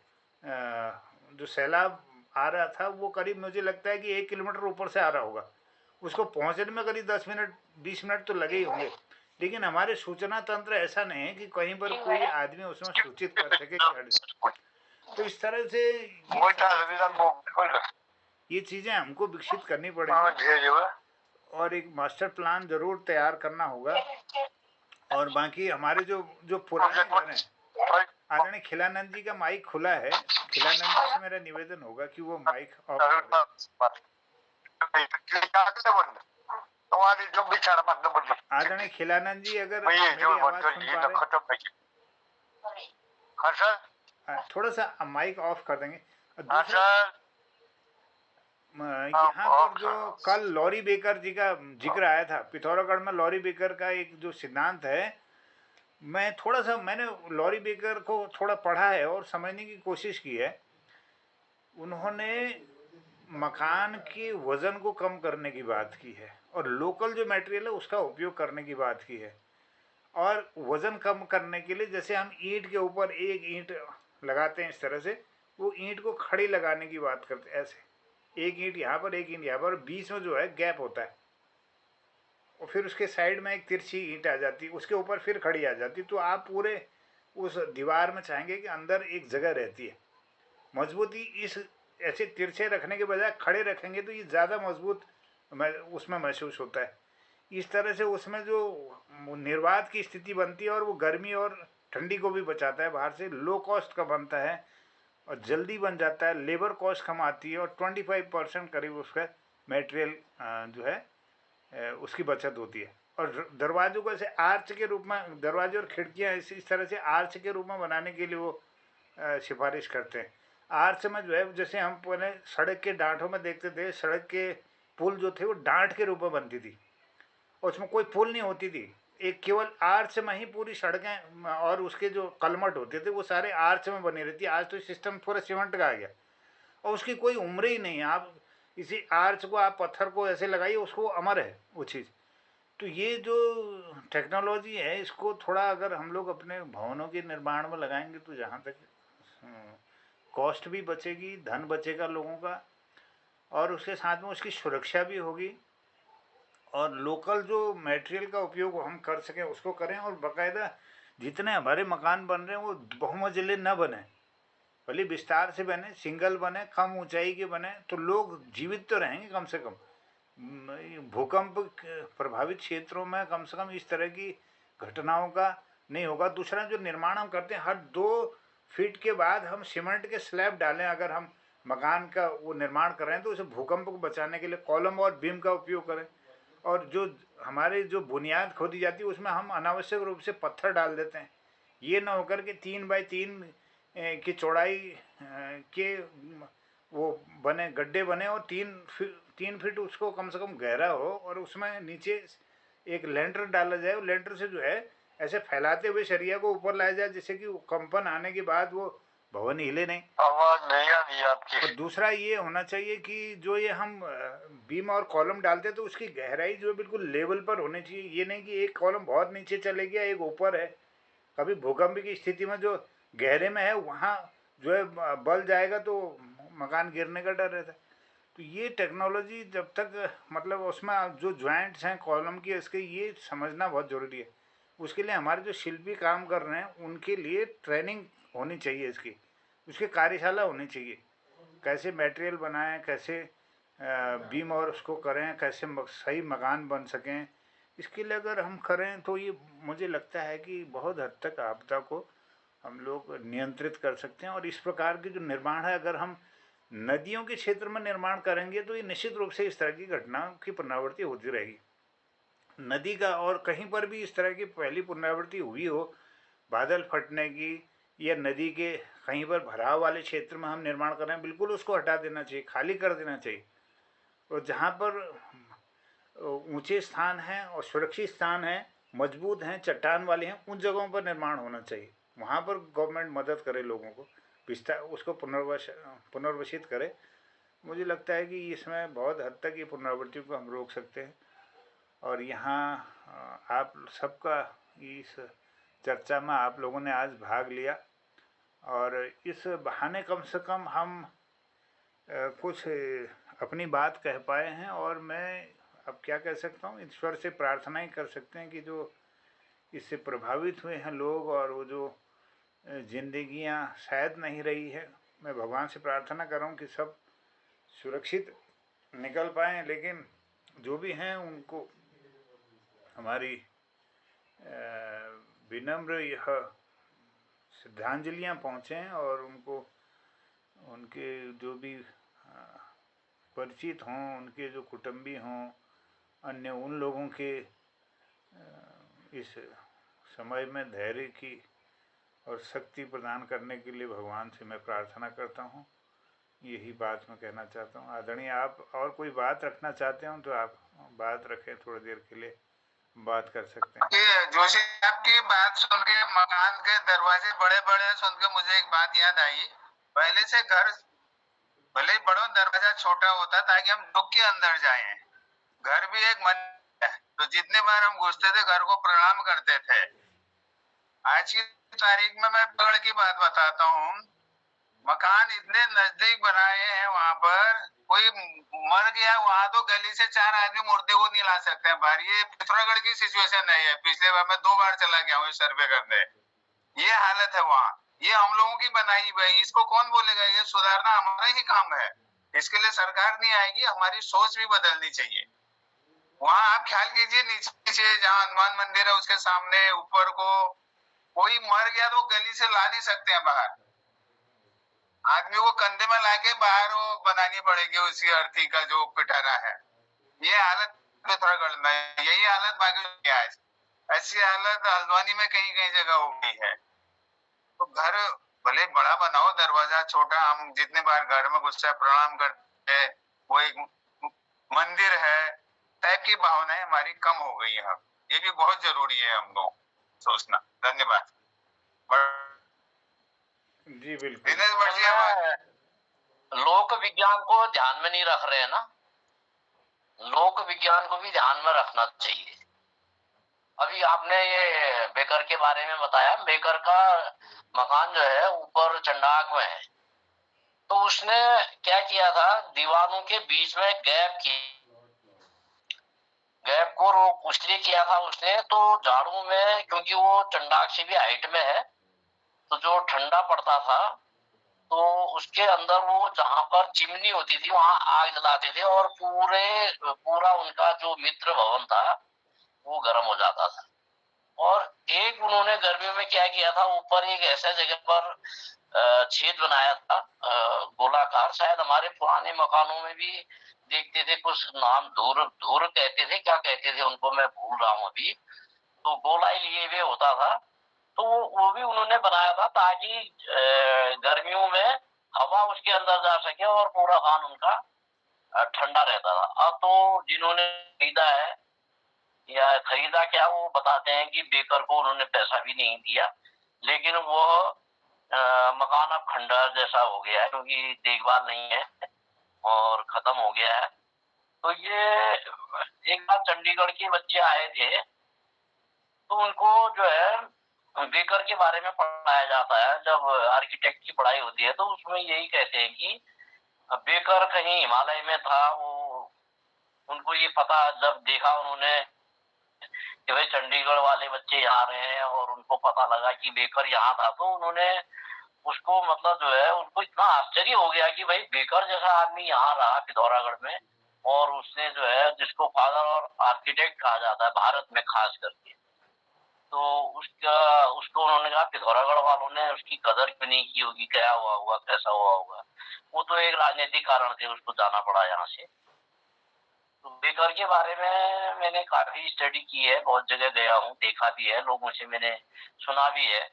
सैलाब आ रहा था, वो करीब मुझे लगता है कि 1 किलोमीटर ऊपर से आ रहा होगा। उसको पहुंचने में करीब 10 मिनट 20 मिनट तो लगे ही होंगे। लेकिन हमारे सूचना तंत्र ऐसा नहीं है कि कहीं पर कोई आदमी उसमें सूचित कर सके कि तो इस तरह से ये चीज़ें हमको विकसित करनी पड़ेगी और एक मास्टर प्लान जरूर तैयार करना होगा। और बाकी हमारे जो पुराने घर हैं, आदरणीय खिलानंद जी का माइक खुला है, खिलानंद जी से मेरा निवेदन होगा कि वो माइक ऑफ कर दें। आदरणीय खिलानंद जी अगर मेरी आवाज सुन पा रहे, हाँ सर, थोड़ा सा माइक ऑफ कर देंगे। यहाँ पर जो कल लॉरी बेकर जी का जिक्र आया था, पिथौरागढ़ में लॉरी बेकर का एक जो सिद्धांत है, मैंने लॉरी बेकर को थोड़ा पढ़ा है और समझने की कोशिश की है। उन्होंने मकान के वज़न को कम करने की बात की है और लोकल जो मटेरियल है उसका उपयोग करने की बात की है। और वज़न कम करने के लिए जैसे हम ईंट के ऊपर एक ईंट लगाते हैं, इस तरह से वो ईंट को खड़ी लगाने की बात करते हैं। ऐसे एक ईंट यहाँ पर, एक ईंट यहाँ पर, बीच में जो है गैप होता है और फिर उसके साइड में एक तिरछी ईंट आ जाती है, उसके ऊपर फिर खड़ी आ जाती। तो आप पूरे उस दीवार में चाहेंगे कि अंदर एक जगह रहती है। मजबूती इस ऐसे तिरछे रखने के बजाय खड़े रखेंगे तो ये ज़्यादा मजबूत उसमें महसूस होता है। इस तरह से उसमें जो निर्वात की स्थिति बनती है और वो गर्मी और ठंडी को भी बचाता है। बाहर से लो कॉस्ट का बनता है और जल्दी बन जाता है, लेबर कॉस्ट कम आती है और 25% करीब उसका मटेरियल जो है उसकी बचत होती है। और दरवाजों को ऐसे आर्च के रूप में, दरवाजे और खिड़कियाँ इस तरह से आर्च के रूप में बनाने के लिए वो सिफारिश करते हैं। आर्च में जो है, जैसे हम पहले सड़क के डांठों में देखते थे, सड़क के पुल जो थे वो डांठ के रूप में बनती थी और उसमें कोई पुल नहीं होती थी, एक केवल आर्च में ही पूरी सड़कें और उसके जो कलमट होते थे वो सारे आर्च में बनी रहती है। आज तो सिस्टम पूरा सीमेंट का आ गया और उसकी कोई उम्र ही नहीं है। आप इसी आर्च को, आप पत्थर को ऐसे लगाइए, उसको अमर है वो चीज़। तो ये जो टेक्नोलॉजी है, इसको थोड़ा अगर हम लोग अपने भवनों के निर्माण में लगाएंगे तो जहाँ तक कॉस्ट भी बचेगी, धन बचेगा लोगों का, और उसके साथ में उसकी सुरक्षा भी होगी और लोकल जो मटेरियल का उपयोग हम कर सकें उसको करें, और बाकायदा जितने हमारे मकान बन रहे हैं वो बहुमंजिले न बने, भले विस्तार से बने, सिंगल बने, कम ऊंचाई के बने, तो लोग जीवित तो रहेंगे कम से कम। भूकंप प्रभावित क्षेत्रों में कम से कम इस तरह की घटनाओं का नहीं होगा। दूसरा, जो निर्माण हम करते हैं, हर 2 फीट के बाद हम सीमेंट के स्लैब डालें। अगर हम मकान का वो निर्माण कर रहे हैं तो उसे भूकंप को बचाने के लिए कॉलम और बीम का उपयोग करें। और जो हमारे जो बुनियाद खोदी जाती है उसमें हम अनावश्यक रूप से पत्थर डाल देते हैं। ये ना होकर के 3x3 की चौड़ाई के वो बने, गड्ढे बने, और 3 फीट उसको कम से कम गहरा हो, और उसमें नीचे एक लेंटर डाला जाए। और लेंटर से जो है ऐसे फैलाते हुए सरिया को ऊपर लाया जाए जिससे कि कंपन आने के बाद वो भवन हिले नहीं। आवाज नहीं आ रही आपकी। और दूसरा ये होना चाहिए कि जो ये हम बीम और कॉलम डालते हैं तो उसकी गहराई जो है बिल्कुल लेवल पर होनी चाहिए। ये नहीं कि एक कॉलम बहुत नीचे चले गया, एक ऊपर है। कभी भूकंप की स्थिति में जो गहरे में है वहाँ जो है बल जाएगा तो मकान गिरने का डर रहता है। तो ये टेक्नोलॉजी जब तक मतलब उसमें जो ज्वाइंट्स हैं कॉलम की, इसके ये समझना बहुत ज़रूरी है। उसके लिए हमारे जो शिल्पी काम कर रहे हैं उनके लिए ट्रेनिंग होनी चाहिए, उसकी कार्यशाला होनी चाहिए। कैसे मटेरियल बनाएं, कैसे बीम और उसको करें, कैसे सही मकान बन सकें, इसके लिए अगर हम करें तो ये मुझे लगता है कि बहुत हद तक आपदा को हम लोग नियंत्रित कर सकते हैं। और इस प्रकार के जो निर्माण है, अगर हम नदियों के क्षेत्र में निर्माण करेंगे तो ये निश्चित रूप से इस तरह की घटनाओं की पुनरावृत्ति होती रहेगी। नदी का और कहीं पर भी इस तरह की पहली पुनरावृत्ति हुई हो बादल फटने की, या नदी के कहीं पर भराव वाले क्षेत्र में हम निर्माण कर रहे हैं, बिल्कुल उसको हटा देना चाहिए, खाली कर देना चाहिए। और जहाँ पर ऊंचे स्थान हैं और सुरक्षित स्थान हैं, मजबूत हैं, चट्टान वाले हैं, उन जगहों पर निर्माण होना चाहिए। वहाँ पर गवर्नमेंट मदद करे, लोगों को विस्तार उसको पुनर्वसित करे। मुझे लगता है कि इसमें बहुत हद तक ये पुनरावृत्ति को हम रोक सकते हैं। और यहाँ आप सबका इस चर्चा में आप लोगों ने आज भाग लिया, और इस बहाने कम से कम हम कुछ अपनी बात कह पाए हैं। और मैं अब क्या कह सकता हूँ, ईश्वर से प्रार्थना ही कर सकते हैं कि जो इससे प्रभावित हुए हैं लोग और वो जो जिंदगियां शायद नहीं रही है, मैं भगवान से प्रार्थना कर रहा हूँ कि सब सुरक्षित निकल पाएँ। लेकिन जो भी हैं उनको हमारी विनम्र यह श्रद्धांजलियाँ पहुँचें, और उनको उनके जो भी परिचित हों, उनके जो कुटुंबी हों, अन्य उन लोगों के इस समय में धैर्य की और शक्ति प्रदान करने के लिए भगवान से मैं प्रार्थना करता हूँ। यही बात मैं कहना चाहता हूँ। आदरणीय, आप और कोई बात रखना चाहते हो तो आप बात रखें, थोड़ी देर के लिए बात कर सकते हैं। जोशी साहब की बात सुन के, मकान के दरवाजे बड़े बड़े सुन के मुझे एक बात याद आई। पहले से घर भले बड़ा दरवाजा छोटा होता ताकि हम दुख के अंदर जाएं। घर भी एक मंदिर है, तो जितने बार हम घुसते थे घर को प्रणाम करते थे। आज की तारीख में मैं पकड़ की बात बताता हूँ, मकान इतने नजदीक बनाए हैं, वहां पर कोई मर गया वहां तो गली से 4 आदमी मुर्दे को नहीं ला सकते हैं बाहर। ये पिथौरागढ़ की सिचुएशन नहीं है। पिछले बार मैं 2 बार चला गया हूँ सर्वे करने। ये हालत है वहाँ। ये हम लोगों की बनाई हुई, इसको कौन बोलेगा? ये सुधारना हमारा ही काम है। इसके लिए सरकार नहीं आएगी, हमारी सोच भी बदलनी चाहिए। वहाँ आप ख्याल कीजिए, नीचे जहाँ हनुमान मंदिर है उसके सामने ऊपर को कोई मर गया तो गली से ला नहीं सकते हैं बाहर। आदमी को कंधे में लाके बाहर वो बनानी पड़ेगी उसकी अर्थी का जो पिटारा है। ये हालत पिथौरागढ़ में, यही हालत बाकी आज। ऐसी हालत हल्द्वानी में कहीं कहीं जगह हो गई है। तो घर भले बड़ा बनाओ, दरवाजा छोटा, हम जितने बार घर में गुस्सा प्रणाम करते हैं, वो एक मंदिर है टाइप की भावनाएं हमारी कम हो गई है। ये भी बहुत जरूरी है हमको सोचना। धन्यवाद जी। बिल्कुल। लोक विज्ञान को ध्यान में नहीं रख रहे हैं ना, लोक विज्ञान को भी ध्यान में रखना चाहिए। अभी आपने ये बेकर के बारे में बताया। बेकर का मकान जो है ऊपर चंडाक में है, तो उसने क्या किया था, दीवारों के बीच में गैप की, गैप को रोक इसलिए किया था उसने, तो झाड़ू में, क्योंकि वो चंडाक से भी हाइट में है, तो जो ठंडा पड़ता था तो उसके अंदर वो जहां पर चिमनी होती थी वहां आग जलाते थे और पूरा उनका जो मित्र भवन था वो गर्म हो जाता था। और एक उन्होंने गर्मियों में क्या किया था, ऊपर एक ऐसा जगह पर छेद बनाया था गोलाकार। शायद हमारे पुराने मकानों में भी देखते थे, कुछ नाम धूर धूर कहते थे, क्या कहते थे उनको मैं भूल रहा हूँ अभी। तो गोलाई लिए हुए होता था, तो वो भी उन्होंने बनाया था ताकि गर्मियों में हवा उसके अंदर जा सके और पूरा खान उनका ठंडा रहता था। अब तो जिन्होंने खरीदा है या खरीदा क्या, वो बताते हैं कि बेकर को उन्होंने पैसा भी नहीं दिया, लेकिन वो मकान अब खंडहर जैसा हो गया है क्योंकि देखभाल नहीं है और खत्म हो गया है। तो ये एक बार चंडीगढ़ के बच्चे आए थे, तो उनको जो है बेकर के बारे में पढ़ाया जाता है। जब आर्किटेक्ट की पढ़ाई होती है तो उसमें यही कहते हैं कि बेकर कहीं हिमालय में था। वो उनको ये पता जब देखा उन्होंने कि भाई चंडीगढ़ वाले बच्चे यहाँ रहे हैं और उनको पता लगा कि बेकर यहाँ था, तो उन्होंने उसको मतलब जो है उनको इतना आश्चर्य हो गया कि भाई बेकर जैसा आदमी यहाँ रहा पिथौरागढ़ में, और उसने जो है जिसको फादर और आर्किटेक्ट कहा जाता है भारत में खास करके, तो उसको उन्होंने कहा पिथौरागढ़ वालों ने उसकी कदर क्यों नहीं की होगी, क्या हुआ होगा, कैसा हुआ होगा। वो तो एक राजनीतिक कारण थे, उसको जाना पड़ा यहाँ से। तो बेकर के बारे में मैंने काफी स्टडी की है, बहुत जगह गया हूँ, देखा भी है, लोगों से मैंने सुना भी है,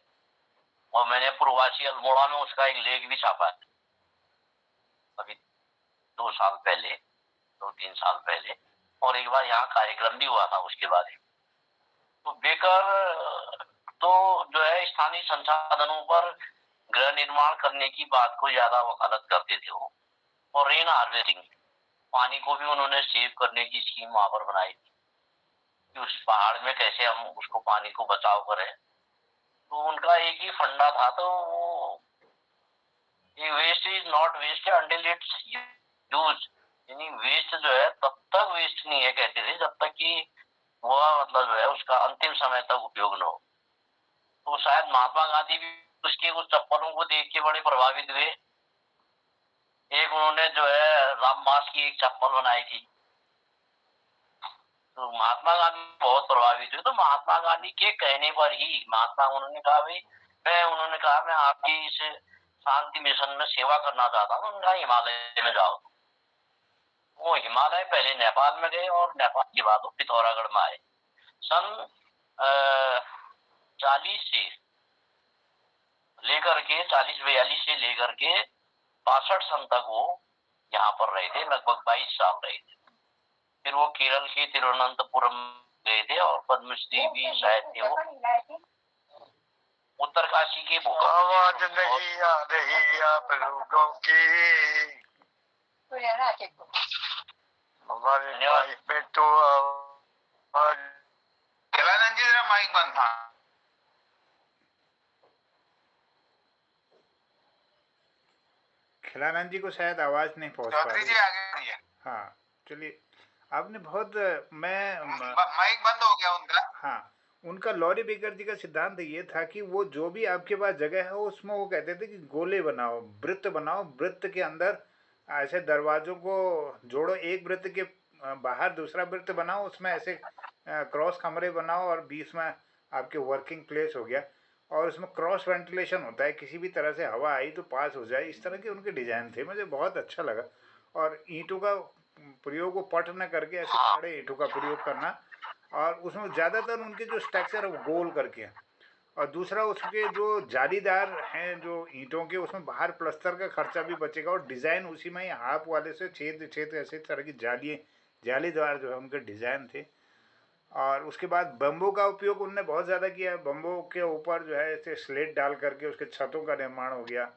और मैंने पूर्वासी अल्मोड़ा में उसका एक लेख भी छापा है अभी 2 साल पहले, 2-3 साल पहले, और एक बार यहाँ कार्यक्रम भी हुआ था उसके बारे में। तो बेकर तो जो है स्थानीय संसाधनों पर गृह निर्माण करने की बात को ज्यादा वकालत करते थे वो, और रेन हार्वेस्टिंग, पानी को भी उन्होंने सेव करने की स्कीम वहां पर बनाई थी कि उस पहाड़ में कैसे हम उसको पानी को बचाव करें। तो उनका एक ही फंडा था, तो वो waste is not waste until it's use, यानी वेस्ट जो है तब तक वेस्ट नहीं है कहते थे जब तक कि वह मतलब जो है उसका अंतिम समय तक उपयोग न हो। तो शायद महात्मा गांधी भी उसके उस चप्पलों को देख के बड़े प्रभावित हुए। एक उन्होंने जो है रामदास की एक चप्पल बनाई थी, तो महात्मा गांधी बहुत प्रभावित हुए। तो महात्मा गांधी के कहने पर ही उन्होंने कहा मैं आपकी इस शांति मिशन में सेवा करना चाहता हूँ, उन्होंने कहा हिमालय में जाओ। वो हिमालय पहले नेपाल में गए और नेपाल के बाद वो पिथौरागढ़ में आए। सन 40 से लेकर के 40-42 से लेकर के 62 सन तक वो यहाँ पर रहे थे, लगभग 22 साल रहे थे। फिर वो केरल के तिरुवनंतपुरम गए थे और पद्मश्री भी शायद थे वो। उत्तरकाशी के आवाज नहीं आ रही आप लोगों की हमारे माइक में, तो आवाज खिलानंद जी जरा माइक बंद था। खिलानंद जी को शायद आवाज नहीं पहुंच पा चौधरी रही जी है। आगे बढ़िए। हाँ चलिए, आपने बहुत माइक बंद हो गया उनका। हाँ, उनका लॉरी बेकर जी का सिद्धांत ये था कि वो जो भी आपके पास जगह है उसमें वो कहते थे कि गोले बनाओ, वृत्त बनाओ, वृत्त के अंदर ऐसे दरवाजों को जोड़ो, एक वृत्त के बाहर दूसरा वृत्त बनाओ, उसमें ऐसे क्रॉस कमरे बनाओ और बीच में आपके वर्किंग प्लेस हो गया, और उसमें क्रॉस वेंटिलेशन होता है, किसी भी तरह से हवा आई तो पास हो जाए। इस तरह के उनके डिजाइन थे, मुझे बहुत अच्छा लगा। और ईंटों का प्रयोग को पट न करके ऐसे खड़े ईंटों का प्रयोग करना, और उसमें ज़्यादातर उनके जो स्ट्रक्चर है वो गोल करके हैं। और दूसरा उसके जो जालीदार हैं जो ईंटों के, उसमें बाहर प्लस्तर का खर्चा भी बचेगा, और डिज़ाइन उसी में ही हाफ वाले से छेद छेद ऐसे तरह की जालीदार जो है उनके डिज़ाइन थे। और उसके बाद बम्बू का उपयोग उनने बहुत ज़्यादा किया। बम्बू के ऊपर जो है ऐसे स्लेट डाल करके उसके छतों का निर्माण हो गया।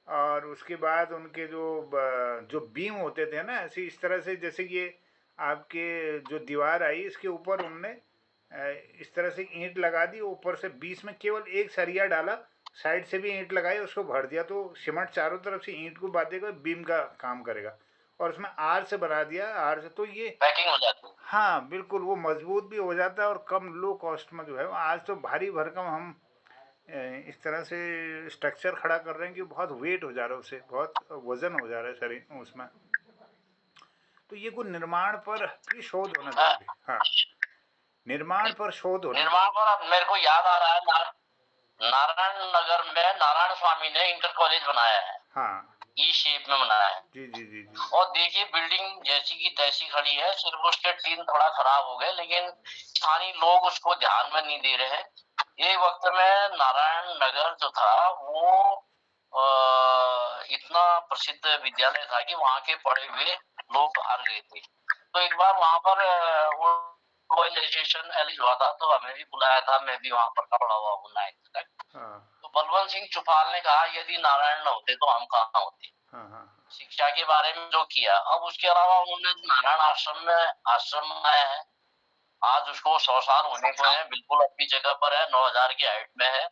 और उसके बाद उनके जो बीम होते थे ना, ऐसे इस तरह से जैसे ये आपके जो दीवार आई इसके ऊपर उनने इस तरह से ईंट लगा दी, ऊपर से बीच में केवल एक सरिया डाला, साइड से भी ईंट लगाई, उसको भर दिया, तो सीमेंट चारों तरफ से ईंट को बांधेगा, बीम का काम करेगा। और उसमें आर से बना दिया, आर से, तो ये पैकिंग हो जाती है। हाँ बिल्कुल, वो मजबूत भी हो जाता है और कम लो कॉस्ट में जो है। आज तो भारी भरकम हम इस तरह से स्ट्रक्चर खड़ा कर रहे हैं कि बहुत वेट हो जा रहा है, उससे बहुत वजन हो जा रहा है शरीर उसमें। तो ये कुछ निर्माण पर भी शोध होना जरूरी। हाँ, निर्माण पर शोध होना निर्माण जरूरी। पर अब मेरे को याद आ रहा है, नारायण नगर में नारायण स्वामी ने इंटर कॉलेज बनाया है। हाँ ई शेप में बनाया है। जी जी जी जी। और देखिए बिल्डिंग जैसी की तैसी खड़ी है, सिर्फ उसके टीन थोड़ा खराब हो गए, लेकिन स्थानीय लोग उसको ध्यान में नहीं दे रहे हैं। एक वक्त में नारायण नगर जो था वो इतना प्रसिद्ध विद्यालय था कि वहाँ के पढ़े हुए लोग बाहर गए थे। तो एक बार वहाँ पर ऑर्गेनाइजेशन एलिज हुआ था, तो हमें भी बुलाया था, मैं भी वहाँ पर पढ़ा हुआ हूँ 9th तक। तो बलवंत सिंह चुफाल ने कहा यदि नारायण न होते तो हम कहाँ होते। शिक्षा के बारे में जो किया। अब उसके अलावा उन्होंने नारायण आश्रम बनाया है, आज उसको 100 साल होने को है, बिल्कुल अपनी जगह पर है, 9000 की हाइट में है।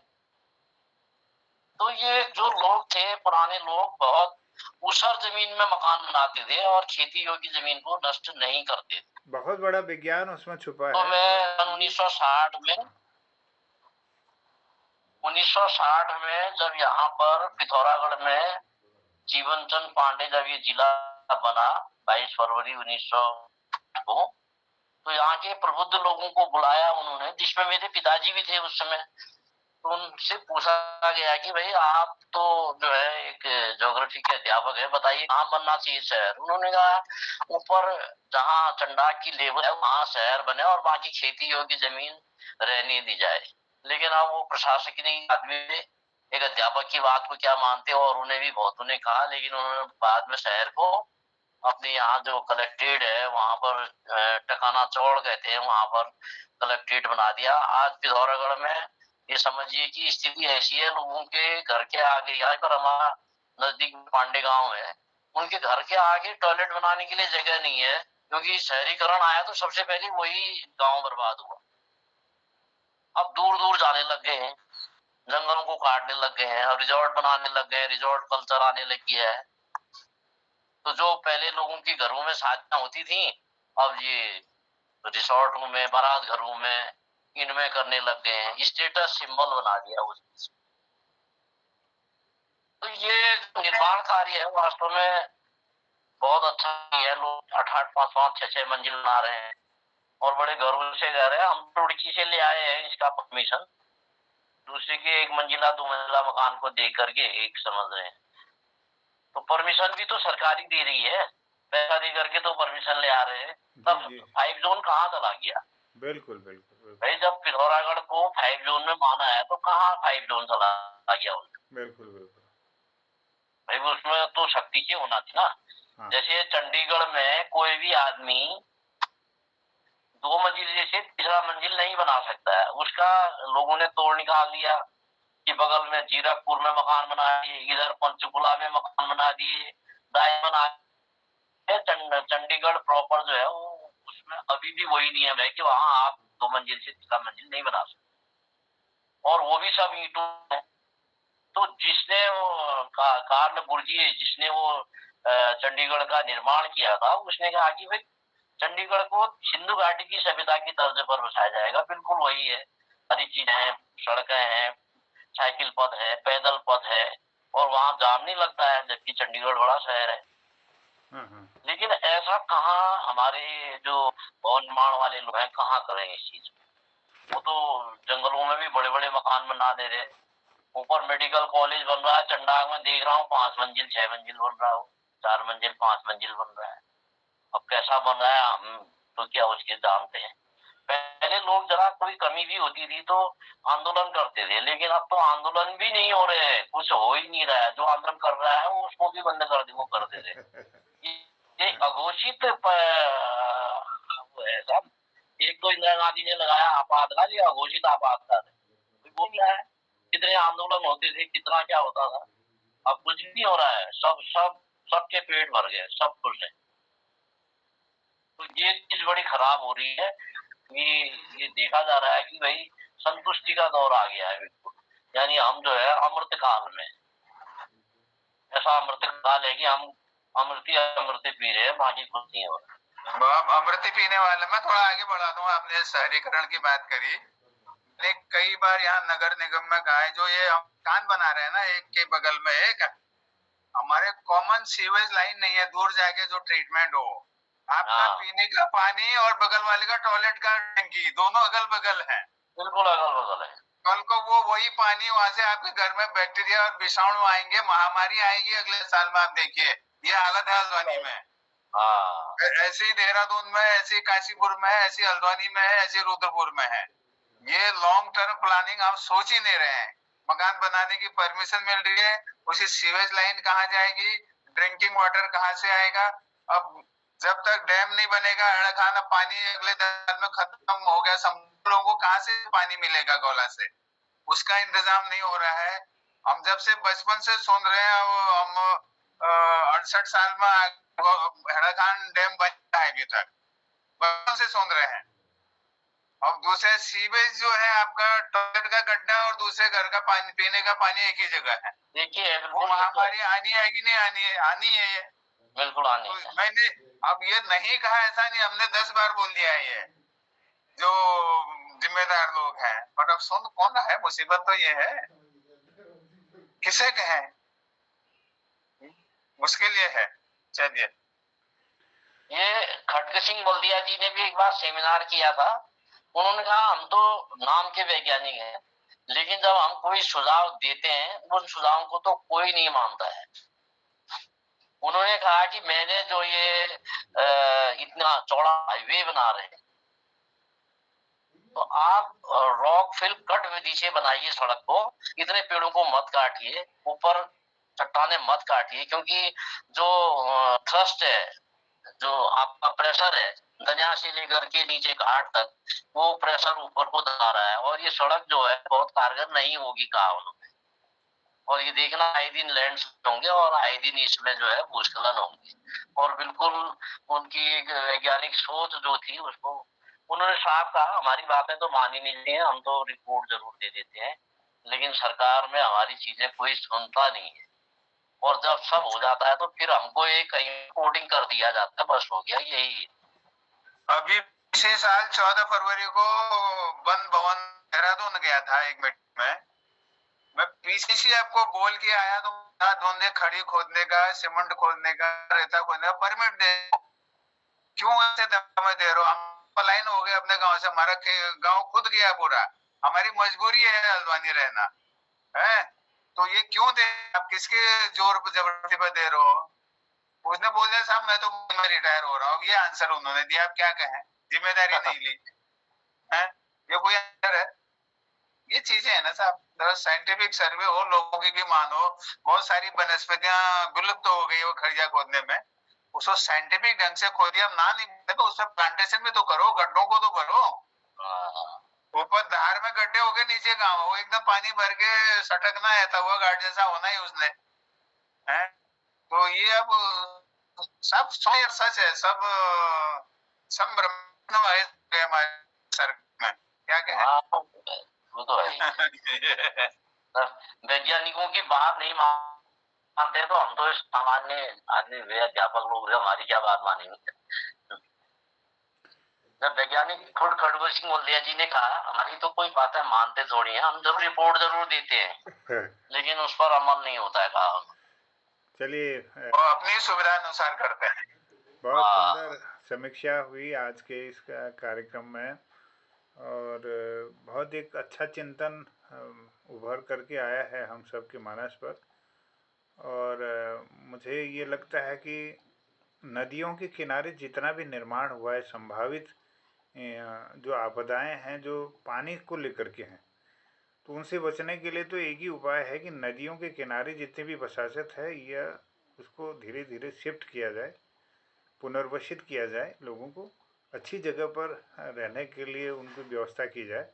तो ये जो लोग थे पुराने लोग, बहुत ऊसर जमीन में मकान बनाते थे और खेती योग्य जमीन को नष्ट नहीं करते थे। बहुत बड़ा विज्ञान उसमें छुपा तो है। मैं 1960 में जब यहाँ पर पिथौरागढ़ में जीवन चंद पांडे जब ये जिला बना 22 फरवरी 1900 को, तो यहाँ के प्रबुद्ध लोगों को बुलाया उन्होंने, जिसमें मेरे पिताजी भी थे उस समय। तो उनसे पूछा गया कि भाई आप तो जो है एक ज्योग्राफी के अध्यापक है, बताइए कहाँ बनना चाहिए शहर। उन्होंने कहा ऊपर जहाँ चंडाक की लेवल है वहां शहर बने और बाकी खेती योग्य जमीन रहने दी जाए। लेकिन अब वो प्रशासकीय आदमी एक अध्यापक की बात को क्या मानते, और उन्हें भी बहुत उन्हें कहा, लेकिन उन्होंने बाद में शहर को अपने यहाँ जो कलेक्ट्रेट है वहां पर टकाना चौड़ कहते हैं, वहां पर कलेक्ट्रेट बना दिया। आज पिथौरागढ़ में ये समझिए कि स्थिति ऐसी है, लोगों के घर के आगे, यहाँ पर हमारा नजदीक पांडे गांव है, उनके घर के आगे टॉयलेट बनाने के लिए जगह नहीं है, क्योंकि शहरीकरण आया तो सबसे पहले वही गांव बर्बाद हुआ। अब दूर दूर जाने लग गए हैं, जंगलों को काटने लग गए हैं और रिजॉर्ट बनाने लग गए, रिजॉर्ट कल्चर आने लग गया है। तो जो पहले लोगों की घरों में शादियां होती थी, अब ये रिसोर्टों में, बारात घरों में, इनमें करने लग गए हैं, स्टेटस सिंबल बना दिया उस चीज। तो ये निर्माण कार्य है वास्तव में बहुत अच्छा है। लोग 8-8, 5-5, 6-6 मंजिल बना रहे हैं और बड़े गर्व से कह रहे हैं। हम रुड़की से ले आए हैं इसका परमिशन, दूसरे के 1 मंजिला 2 मंजिला मकान को देख करके एक समझ रहे हैं। तो परमिशन भी तो सरकारी दे रही है, पैसा दे करके तो परमिशन ले आ रहे हैं। तब 5 जोन कहाँ चला गया? बिल्कुल बिल्कुल भाई जब पिथौरागढ़ को 5 जोन में माना है तो कहाँ 5 जोन चला गया उनका? बिल्कुल बिल्कुल भाई उसमें तो शक्ति के होना थी ना। जैसे चंडीगढ़ में कोई भी आदमी 2 मंजिल जैसे 3रा मंजिल नहीं बना सकता है, उसका लोगों ने तोड़ निकाल दिया कि बगल में जीरकपुर में मकान बना दिए, इधर पंचकुला में मकान बना दिए, डायमंड चंडीगढ़ प्रॉपर जो है वो, उसमें अभी भी वही नियम है कि वहां आप 2 मंजिल से 3रा मंजिल नहीं बना सकते, और वो भी सब ईंटों है। तो जिसने वो कार्ल बुर्जिए, जिसने वो चंडीगढ़ का निर्माण किया था, उसने कहा कि भाई चंडीगढ़ को सिंधु घाटी की सभ्यता की तर्ज पर बसाया जाएगा। बिल्कुल वही है, सारी चीजें हैं, सड़कें हैं, साइकिल पथ है, पैदल पथ है, और वहां जाम नहीं लगता है, जबकि चंडीगढ़ बड़ा शहर है। लेकिन ऐसा कहाँ हमारे जो भवन निर्माण वाले लोग हैं कहाँ करें इस चीज? वो तो जंगलों में भी बड़े बड़े मकान बना दे रहे। ऊपर मेडिकल कॉलेज बन रहा है, चंडाग में देख रहा हूँ 5 मंजिल 6 मंजिल बन रहा हो, 4 मंजिल 5 मंजिल बन रहा है। अब कैसा बन रहा है हम तो क्या उसके जानते हैं। पहले लोग जरा कोई कमी भी होती थी तो आंदोलन करते थे, लेकिन अब तो आंदोलन भी नहीं हो रहे हैं, कुछ हो ही नहीं रहा है। जो आंदोलन कर रहा है वो उसको भी बंद कर दे, वो कर दे रहे। ये अघोषित है सब। एक तो इंदिरा गांधी ने लगाया आपातकाल, ये अघोषित आपातकाल है। वो क्या है, कितने आंदोलन होते थे, कितना क्या होता था, अब कुछ भी नहीं हो रहा है। सबके पेट भर गए, सब खुश है। तो ये चीज बड़ी खराब हो रही है कि ये देखा जा रहा है कि भाई संतुष्टि का दौर आ गया है बिल्कुल। यानी हम जो है अमृत काल में, ऐसा अमृत काल है कि हम अमृति अमृति पी रहे हैं, बाकी कुछ नहीं हो रहा। बाप अमृति पीने वाले, मैं थोड़ा आगे बढ़ा दूं। आपने शहरीकरण की बात करी, मैंने कई बार यहाँ नगर निगम में कहा है, जो ये मकान बना रहे हैं ना, एक के बगल में एक, हमारे कॉमन सीवेज लाइन नहीं है, दूर जाके जो ट्रीटमेंट हो। आपका पीने का पानी और बगल वाले का टॉयलेट का टंकी दोनों अगल बगल है। बिल्कुल अगल बगल है। कल को वो वही पानी वहां से आपके घर में बैक्टीरिया और विषाणु आएंगे, महामारी आएगी अगले साल में। आप देखिए ये हालत है हल्द्वानी में। ऐसी देहरादून में, ऐसी काशीपुर में, ऐसी हल्द्वानी में है, ऐसी रुद्रपुर में है। ये लॉन्ग टर्म प्लानिंग हम सोच ही नहीं रहे हैं। मकान बनाने की परमिशन मिल रही है, उसी सीवेज लाइन कहाँ जाएगी, ड्रिंकिंग वाटर कहाँ से आएगा। अब जब तक डैम नहीं बनेगा, अड़खाना पानी अगले साल में खत्म हो गया, सब लोगों को कहाँ से पानी मिलेगा गौला से, उसका इंतजाम नहीं हो रहा है। हम जब से बचपन से सुन रहे हैं, हम 68 साल में हेड़ाखान डैम बना है अभी तक, बचपन से सुन रहे हैं। और दूसरे सीवेज जो है आपका, टॉयलेट का गड्ढा और दूसरे घर का पानी, पीने का पानी एक ही जगह है। देखिए वो महामारी आनी है कि नहीं आनी है? आनी है ये, बिल्कुल आनी है। तो मैंने अब ये नहीं कहा, ऐसा नहीं, हमने 10 बार बोल दिया है ये, जो जिम्मेदार लोग हैं, बट अब सुन कौन रहा है? मुसीबत तो ये है, किसे कहें, मुश्किल ये है। चलिए, ये खड़ग सिंह बल्दिया जी ने भी एक बार सेमिनार किया था। उन्होंने कहा हम तो नाम के वैज्ञानिक हैं, लेकिन जब हम कोई सुझाव देते हैं उन सुझावों को तो कोई नहीं मानता है। उन्होंने कहा कि मैंने जो ये इतना चौड़ा हाईवे बना रहे हैं, तो आप रॉक फिल कट विधि से बनाइए सड़क को, इतने पेड़ों को मत काटिए, ऊपर चट्टाने मत काटिए, क्योंकि जो थ्रस्ट है, जो आपका प्रेशर है दनिया से लेकर के नीचे घाट तक, वो प्रेशर ऊपर को दबा रहा है, और ये सड़क जो है बहुत कारगर नहीं होगी कहा उन्होंने। और ये देखना आए दिन लैंडस्लाइड होंगे और आए दिन इसमें जो है भूस्खलन होंगे। और बिल्कुल उनकी एक वैज्ञानिक सोच जो थी उसको उन्होंने साफ कहा, हमारी बातें तो मानी नहीं रही है, हम तो रिपोर्ट जरूर दे देते हैं, लेकिन सरकार में हमारी चीजें कोई सुनता नहीं है। और जब सब हो जाता है तो फिर हमको एक कहीं कोडिंग कर दिया जाता है, बस हो गया यही। अभी इसी साल 14 फरवरी को वन भवन देहरादून गया था एक मीटिंग में, मैं पीसीसी आपको बोल के आया, तो धोने खड़ी खोदने का, सीमेंट खोदने का, रेता खोदने का परमिट दे, क्यों ऐसे दम दे रहे हो? हम पलायन हो गए अपने गांव से, हमारा गांव खुद गया पूरा, हमारी मजबूरी है हल्द्वानी रहना है, तो ये क्यों दे, आप किसके जोर पर जबरदस्ती पर दे रहे हो? उसने बोला साहब मैं तो रिटायर हो रहा हूँ, ये आंसर उन्होंने दिया। आप क्या कहें, जिम्मेदारी नहीं ली है, ये कोई आंसर है? ये चीजें है ना साहब, साइंटिफिक सर्वे हो, लोगों की भी मानो। बहुत सारी वनस्पतियां विलुप्त हो गई वो खड़िया खोदने में, उसको साइंटिफिक ढंग से खोदिए। हम ना नहीं तो उसमें प्लांटेशन भी तो करो, गड्ढों को तो भरो। ऊपर धार में गड्ढे हो गए, नीचे गाँव, वो एकदम पानी भर के सटकना है, तब हुआ गार्ड जैसा होना ही उसने है। तो ये अब सब सच है, सब ब्रह्मांड हमारे सर में, क्या कहें? वो तो है। वैज्ञानिकों की बात नहीं मानते तो हम तो सामान्य आदमी, वे अध्यापक लोग हमारी क्या बात मानेंगे? जब वैज्ञानिक खुद खड़ग सिंह बल्दिया जी ने कहा हमारी तो कोई बातें मानते थोड़ी है, हम जरूर रिपोर्ट जरूर देते हैं लेकिन उस पर अमल नहीं होता है कहा। चलिए, वो अपनी सुविधा अनुसार करते हैं। बहुत सुंदर समीक्षा हुई आज के इस कार्यक्रम में, और बहुत एक अच्छा चिंतन उभर करके आया है हम सब के मानस पर। और मुझे ये लगता है कि नदियों के किनारे जितना भी निर्माण हुआ है, संभावित जो आपदाएं हैं जो पानी को लेकर के हैं, तो उनसे बचने के लिए तो एक ही उपाय है कि नदियों के किनारे जितने भी बसात है या उसको धीरे धीरे शिफ्ट किया जाए, पुनर्वसित किया जाए, लोगों को अच्छी जगह पर रहने के लिए उनकी व्यवस्था की जाए।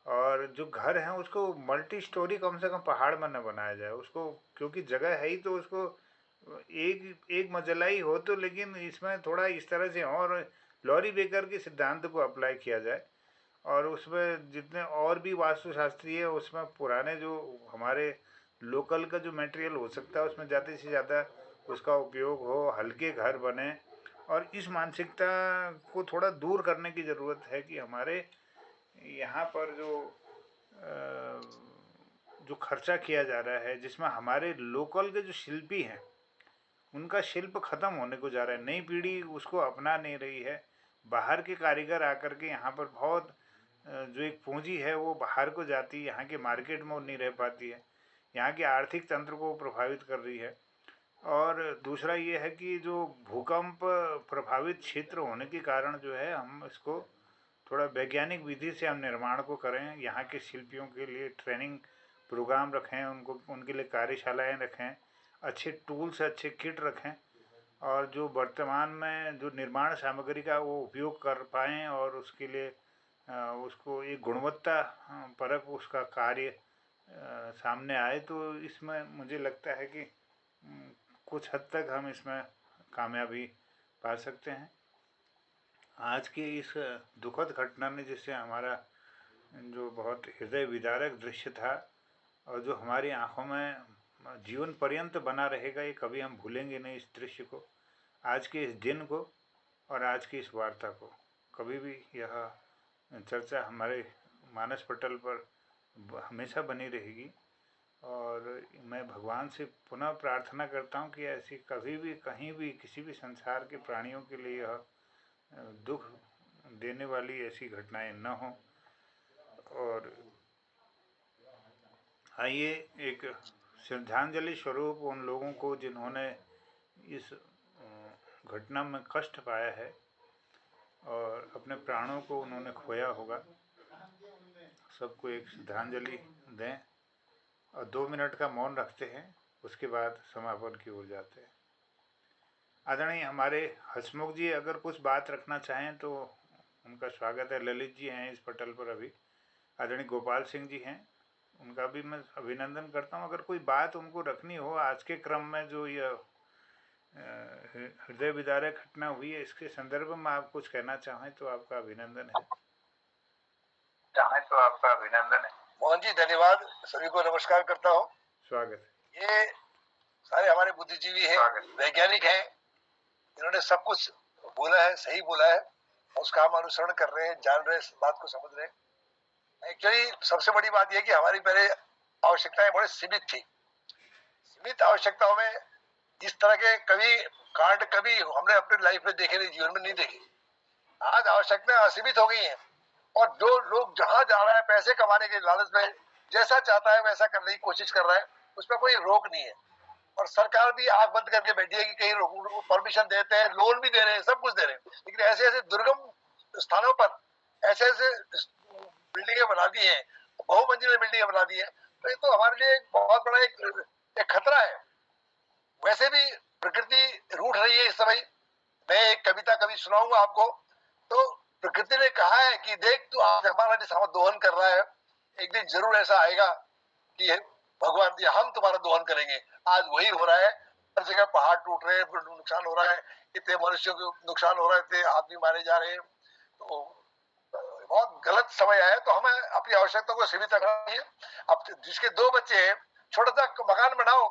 और जो घर हैं उसको मल्टी स्टोरी कम से कम पहाड़ में न बनाया जाए उसको, क्योंकि जगह है ही तो उसको एक मंजिला ही हो तो, लेकिन इसमें थोड़ा इस तरह से और लॉरी बेकर के सिद्धांत को अप्लाई किया जाए। और उसमें जितने और भी वास्तुशास्त्री है उसमें पुराने जो हमारे लोकल का जो मटेरियल हो सकता है उसमें ज़्यादा से ज़्यादा उसका उपयोग हो, हल्के घर बने। और इस मानसिकता को थोड़ा दूर करने की ज़रूरत है कि हमारे यहाँ पर जो खर्चा किया जा रहा है, जिसमें हमारे लोकल के जो शिल्पी हैं उनका शिल्प खत्म होने को जा रहा है, नई पीढ़ी उसको अपना नहीं रही है। बाहर के कारीगर आकर के यहाँ पर बहुत जो एक पूंजी है वो बाहर को जाती है, यहाँ के मार्केट में वो नहीं रह पाती है, यहाँ के आर्थिक तंत्र को प्रभावित कर रही है। और दूसरा ये है कि जो भूकंप प्रभावित क्षेत्र होने के कारण जो है, हम इसको थोड़ा वैज्ञानिक विधि से हम निर्माण को करें, यहाँ के शिल्पियों के लिए ट्रेनिंग प्रोग्राम रखें, उनको उनके लिए कार्यशालाएं रखें, अच्छे टूल्स अच्छे किट रखें, और जो वर्तमान में जो निर्माण सामग्री का वो उपयोग कर पाएँ और उसके लिए उसको एक गुणवत्ता परक उसका कार्य सामने आए। तो इसमें मुझे लगता है कि कुछ हद तक हम इसमें कामयाबी पा सकते हैं। आज के इस दुखद घटना ने जिससे हमारा जो बहुत हृदय विदारक दृश्य था और जो हमारी आंखों में जीवन पर्यंत बना रहेगा, ये कभी हम भूलेंगे नहीं इस दृश्य को, आज के इस दिन को और आज की इस वार्ता को। कभी भी यह चर्चा हमारे मानस पटल पर हमेशा बनी रहेगी। और मैं भगवान से पुनः प्रार्थना करता हूँ कि ऐसी कभी भी कहीं भी किसी भी संसार के प्राणियों के लिए यह दुख देने वाली ऐसी घटनाएं न हों। और आइए एक श्रद्धांजलि स्वरूप उन लोगों को जिन्होंने इस घटना में कष्ट पाया है और अपने प्राणों को उन्होंने खोया होगा, सबको एक श्रद्धांजलि दें और 2 मिनट का मौन रखते हैं, उसके बाद समापन की ओर जाते हैं। आदरणीय हमारे हसमुख जी अगर कुछ बात रखना चाहें तो उनका स्वागत है। ललित जी हैं इस पटल पर अभी, आदरणीय गोपाल सिंह जी हैं, उनका भी मैं अभिनंदन करता हूं। अगर कोई बात उनको रखनी हो आज के क्रम में जो यह हृदय विदारक घटना हुई है, इसके संदर्भ में आप कुछ कहना चाहें तो आपका अभिनंदन है। मोहन जी धन्यवाद, सभी को नमस्कार करता हूँ। स्वागत है। ये सारे हमारे बुद्धिजीवी हैं, वैज्ञानिक हैं, इन्होंने सब कुछ बोला है, सही बोला है, उसका हम अनुसरण कर रहे हैं, जान रहे हैं, बात को समझ रहे हैं। एक्चुअली सबसे बड़ी बात यह कि हमारी पहले आवश्यकताएं बड़ी सीमित थी। सीमित आवश्यकताओं में इस तरह के कांड कभी हमने अपनी लाइफ में देखे नहीं, जीवन में नहीं देखे। आज आवश्यकताएं असीमित हो गई हैं और जो लोग जहां जा रहा है पैसे कमाने के लालच में जैसा चाहता है वैसा करने की कोशिश कर रहा है, उसमें कोई रोक नहीं है। और सरकार भी आंख बंद करके बैठी है कि कहीं लोगों को परमिशन देते हैं, लोन भी दे रहे हैं, सब कुछ दे रहे हैं, लेकिन ऐसे ऐसे दुर्गम स्थानों पर ऐसे ऐसे बिल्डिंगें बना दी हैं, बहुमंजिला बिल्डिंगें बना दी है, तो ये तो हमारे लिए एक बहुत बड़ा एक खतरा है। वैसे भी प्रकृति रूठ रही है इस समय। मैं एक कविता कभी सुनाऊंगा आपको। तो प्रकृति ने कहा है कि देख तू आज हमारा जिसका दोहन कर रहा है, एक दिन जरूर ऐसा आएगा कि भगवान जी हम तुम्हारा दोहन करेंगे। आज वही हो रहा है, हर जगह पहाड़ टूट रहे हैं, नुकसान हो रहा है, इतने मनुष्यों को नुकसान हो रहा है, इतने आदमी मारे जा रहे हैं। तो बहुत गलत समय आया। तो हमें अपनी आवश्यकता को सीमित रखना चाहिए। अब जिसके 2 बच्चे हैं, छोटा सा मकान बनाओ,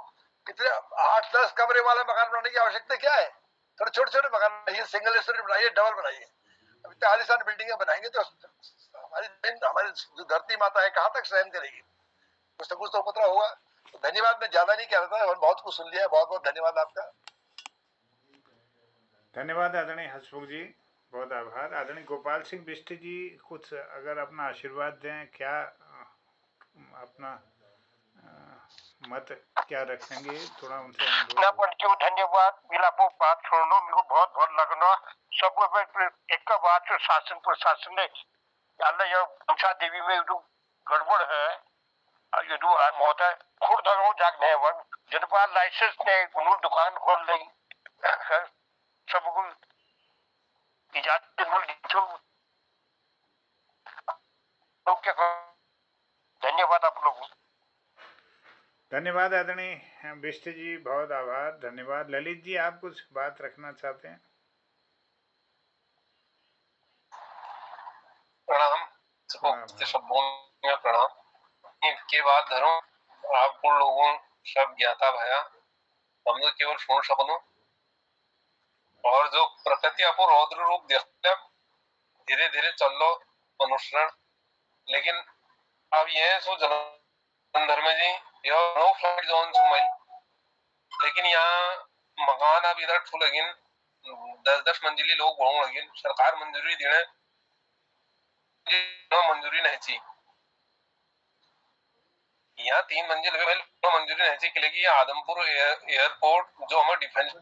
कितने 8-10 कमरे वाला मकान बनाने की आवश्यकता क्या है? थोड़े छोटे छोटे मकान बनाइए, सिंगल स्टोरी बनाइए, डबल बनाइए। अब इतने आलीशान बिल्डिंगें बनाएंगे तो हमारी जो धरती माता है कहाँ तक सहन करेगी? कुछ तो उपद्रव होगा। तो धन्यवाद, मैं ज्यादा नहीं कह रहा था, बहुत कुछ सुन लिया है। बहुत बहुत धन्यवाद आपका। धन्यवाद आदरणीय हसमुख जी, बहुत आभार। आदरणीय गोपाल सिंह बिष्ट जी कुछ अगर अपना आशीर्वाद दें, क्या अपना मत क्या रखेंगे, थोड़ा उनसे धन्यवाद। मेरा वो बात सुनो, मेरे को बहुत बहुत लगना सब एक बात शासन प्रशासन ने मनसा देवी में गड़बड़ है, महोदय खुद धरो जागने जनपाल लाइसेंस ने उन्होंने दुकान खोल ली, सबको इजाजत धन्यवाद आप लोगों। धन्यवाद आदरणीय बिष्ट जी, बहुत आभार, धन्यवाद। ललित जी आप कुछ बात रखना चाहते हैं? प्रणाम प्रणाम के बाद धरो आप उन लोगों सब ज्ञाता भया हम तो केवल सुन सकूं और जो प्रकृति आपको रौद्र रूप देखते धीरे धीरे चल लो अनुसरण। लेकिन अब ये सो जलंधर में जी यह नो फ्लाइट जोन सुमई, लेकिन यहाँ मकान अब इधर ठू लगिन 10-10 मंजिली लोग बढ़ो लगिन। सरकार मंजूरी देने मंजूरी नहीं चाहिए, यहाँ 3 मंजिल मंजूरी नहीं चाहिए कि आदमपुर एयरपोर्ट जो हमारे डिफेंस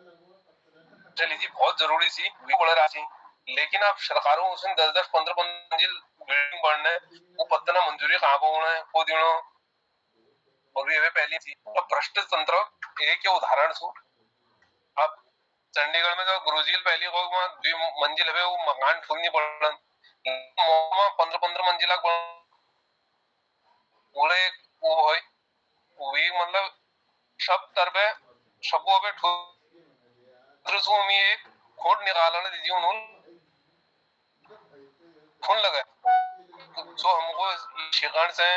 लीजिए बहुत जरूरी सी बोले राशि, लेकिन अब सरकारों उसने 10-10 15 मंजिल बिल्डिंग बढ़ने वो पत्तना मंजूरी कहाँ पर को दिनो और ये पहली थी। तो भ्रष्ट तंत्र एक के उदाहरण सु अब चंडीगढ़ में जो गुरुजील पहली को 2 मंजिल है वो मकान ठुलनी पड़न 15-15 मंजिला बोले वो भाई वही मतलब सब तरबे सबको पे ठुल में एक खोट निकालने दीजिए उन्होंने खून लगा तो हमको शिकन से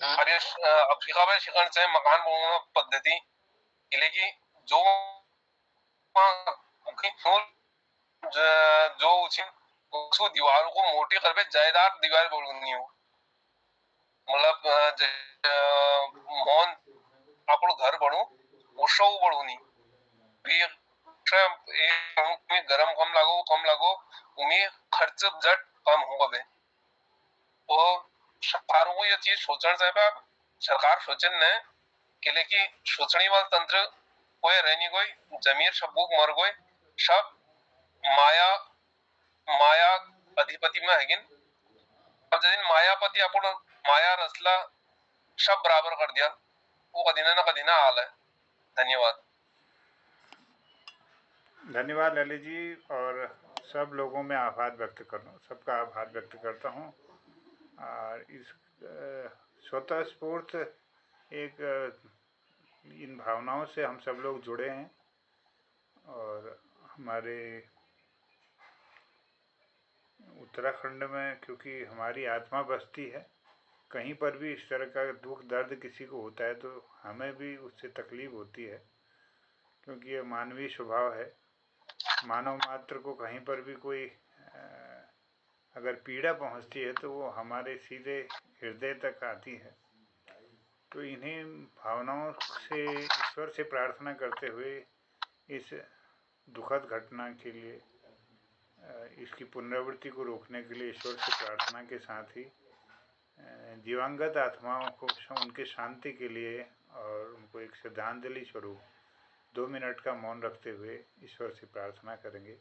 अफ्रीका में शिकन से मकान बनाना पद्धति की जो जो उसको दीवारों को मोटी कर पे जायदार दीवार बोलनी हो मतलब मोहन आपको घर बढ़ू उसो बढ़ू नहीं फिर गरम कम लागो उम्मीद खर्च जट कम होगा बे। तो सरकारों को ये चीज सोचना चाहिए। सरकार सोचन ने के लिए कि सोचने वाला तंत्र कोई रहनी कोई जमीर सबूक मर गए सब माया अधिपति में है। अब जैसे मायापति अपन माया रसला सब बराबर कर दिया वो कदी ना हाल है। धन्यवाद। धन्यवाद ललित जी, और सब लोगों में आभार व्यक्त करूँ, सबका आभार व्यक्त करता हूँ। और इस स्वतः स्फूर्त एक इन भावनाओं से हम सब लोग जुड़े हैं और हमारे उत्तराखंड में क्योंकि हमारी आत्मा बसती है, कहीं पर भी इस तरह का दुख दर्द किसी को होता है तो हमें भी उससे तकलीफ होती है, क्योंकि ये मानवीय स्वभाव है। मानव मात्र को कहीं पर भी कोई अगर पीड़ा पहुंचती है तो वो हमारे सीधे हृदय तक आती है। तो इन्हीं भावनाओं से ईश्वर से प्रार्थना करते हुए इस दुखद घटना के लिए इसकी पुनरावृत्ति को रोकने के लिए ईश्वर से प्रार्थना के साथ ही दिवंगत आत्माओं को उनके शांति के लिए और उनको एक श्रद्धांजलि स्वरूप 2 मिनट का मौन रखते हुए ईश्वर से प्रार्थना करेंगे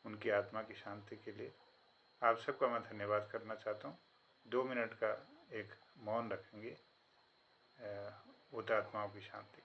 उनकी आत्मा की शांति के लिए। आप सबका मैं धन्यवाद करना चाहता हूँ। 2 मिनट का एक मौन रखेंगे उत आत्माओं की शांति।